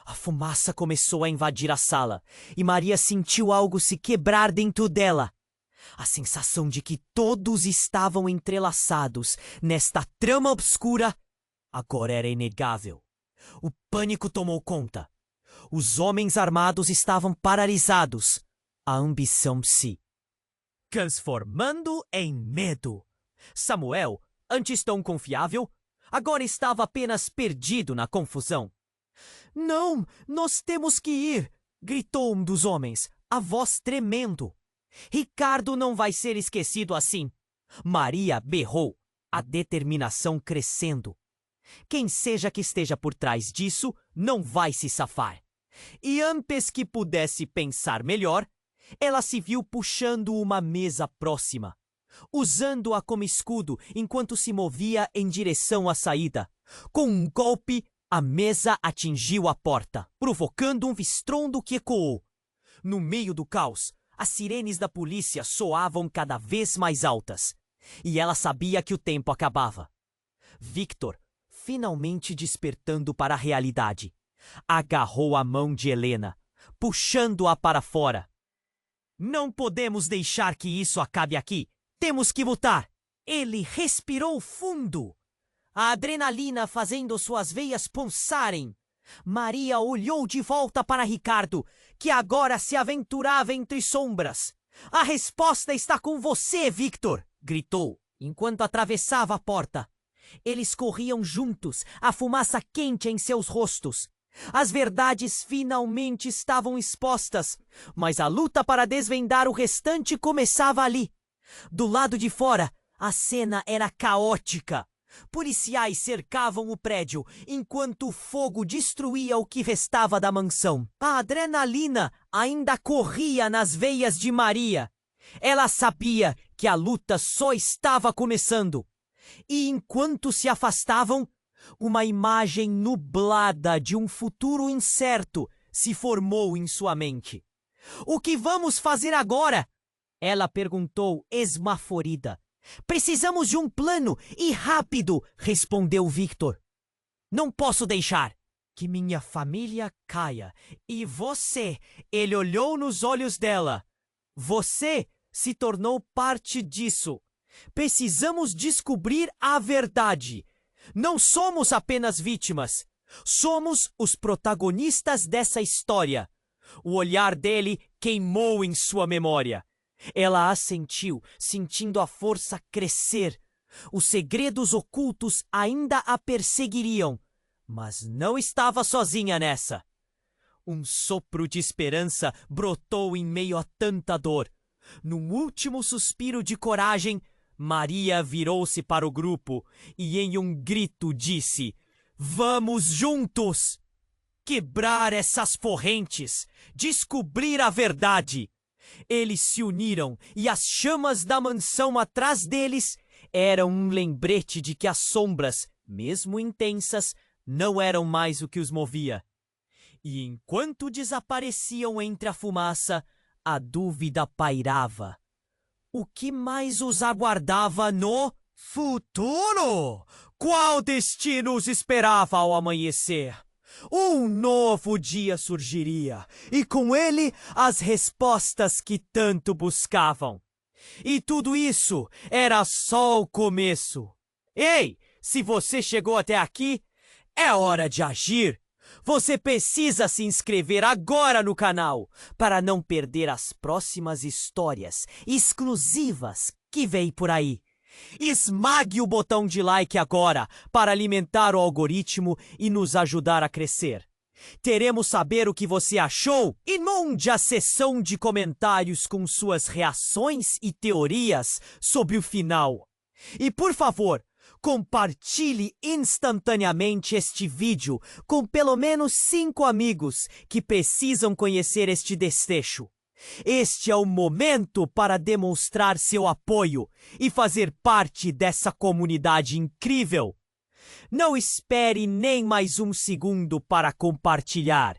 A fumaça começou a invadir a sala e Maria sentiu algo se quebrar dentro dela. A sensação de que todos estavam entrelaçados nesta trama obscura agora era inegável. O pânico tomou conta. Os homens armados estavam paralisados. A ambição se transformando em medo. Samuel, antes tão confiável, agora estava apenas perdido na confusão. "Não, nós temos que ir!" gritou um dos homens, a voz tremendo. "Ricardo não vai ser esquecido assim!" Maria berrou, a determinação crescendo. Quem seja que esteja por trás disso não vai se safar. E antes que pudesse pensar melhor, ela se viu puxando uma mesa próxima, usando-a como escudo enquanto se movia em direção à saída. Com um golpe, a mesa atingiu a porta, provocando um estrondo que ecoou. No meio do caos, as sirenes da polícia soavam cada vez mais altas, e ela sabia que o tempo acabava. Victor, finalmente despertando para a realidade, agarrou a mão de Helena, puxando-a para fora. "Não podemos deixar que isso acabe aqui. Temos que lutar." Ele respirou fundo, a adrenalina fazendo suas veias pulsarem. Maria olhou de volta para Ricardo, que agora se aventurava entre sombras. "A resposta está com você, Victor!" gritou, enquanto atravessava a porta. Eles corriam juntos, a fumaça quente em seus rostos. As verdades finalmente estavam expostas, mas a luta para desvendar o restante começava ali. Do lado de fora, a cena era caótica. Policiais cercavam o prédio, enquanto o fogo destruía o que restava da mansão. A adrenalina ainda corria nas veias de Maria. Ela sabia que a luta só estava começando. E enquanto se afastavam, uma imagem nublada de um futuro incerto se formou em sua mente. "O que vamos fazer agora?" ela perguntou, esmaforida. "Precisamos de um plano, e rápido", respondeu Victor. "Não posso deixar que minha família caia. E você, ele olhou nos olhos dela. Você se tornou parte disso. Precisamos descobrir a verdade. Não somos apenas vítimas. Somos os protagonistas dessa história. O olhar dele queimou em sua memória. Ela assentiu, sentindo a força crescer. Os segredos ocultos ainda a perseguiriam, mas não estava sozinha nessa. Um sopro de esperança brotou em meio a tanta dor. Num último suspiro de coragem, Maria virou-se para o grupo e em um grito disse: "Vamos juntos! Quebrar essas correntes! Descobrir a verdade!" Eles se uniram e as chamas da mansão atrás deles eram um lembrete de que as sombras, mesmo intensas, não eram mais o que os movia. E enquanto desapareciam entre a fumaça, a dúvida pairava. O que mais os aguardava no futuro? Qual destino os esperava ao amanhecer? Um novo dia surgiria, e com ele as respostas que tanto buscavam. E tudo isso era só o começo. Ei, se você chegou até aqui, é hora de agir. Você precisa se inscrever agora no canal para não perder as próximas histórias exclusivas que vem por aí. Esmague o botão de like agora para alimentar o algoritmo e nos ajudar a crescer. Queremos saber o que você achou. Inunde a seção de comentários com suas reações e teorias sobre o final. E por favor, compartilhe instantaneamente este vídeo com pelo menos 5 amigos que precisam conhecer este desfecho. Este é o momento para demonstrar seu apoio e fazer parte dessa comunidade incrível. Não espere nem mais um segundo para compartilhar.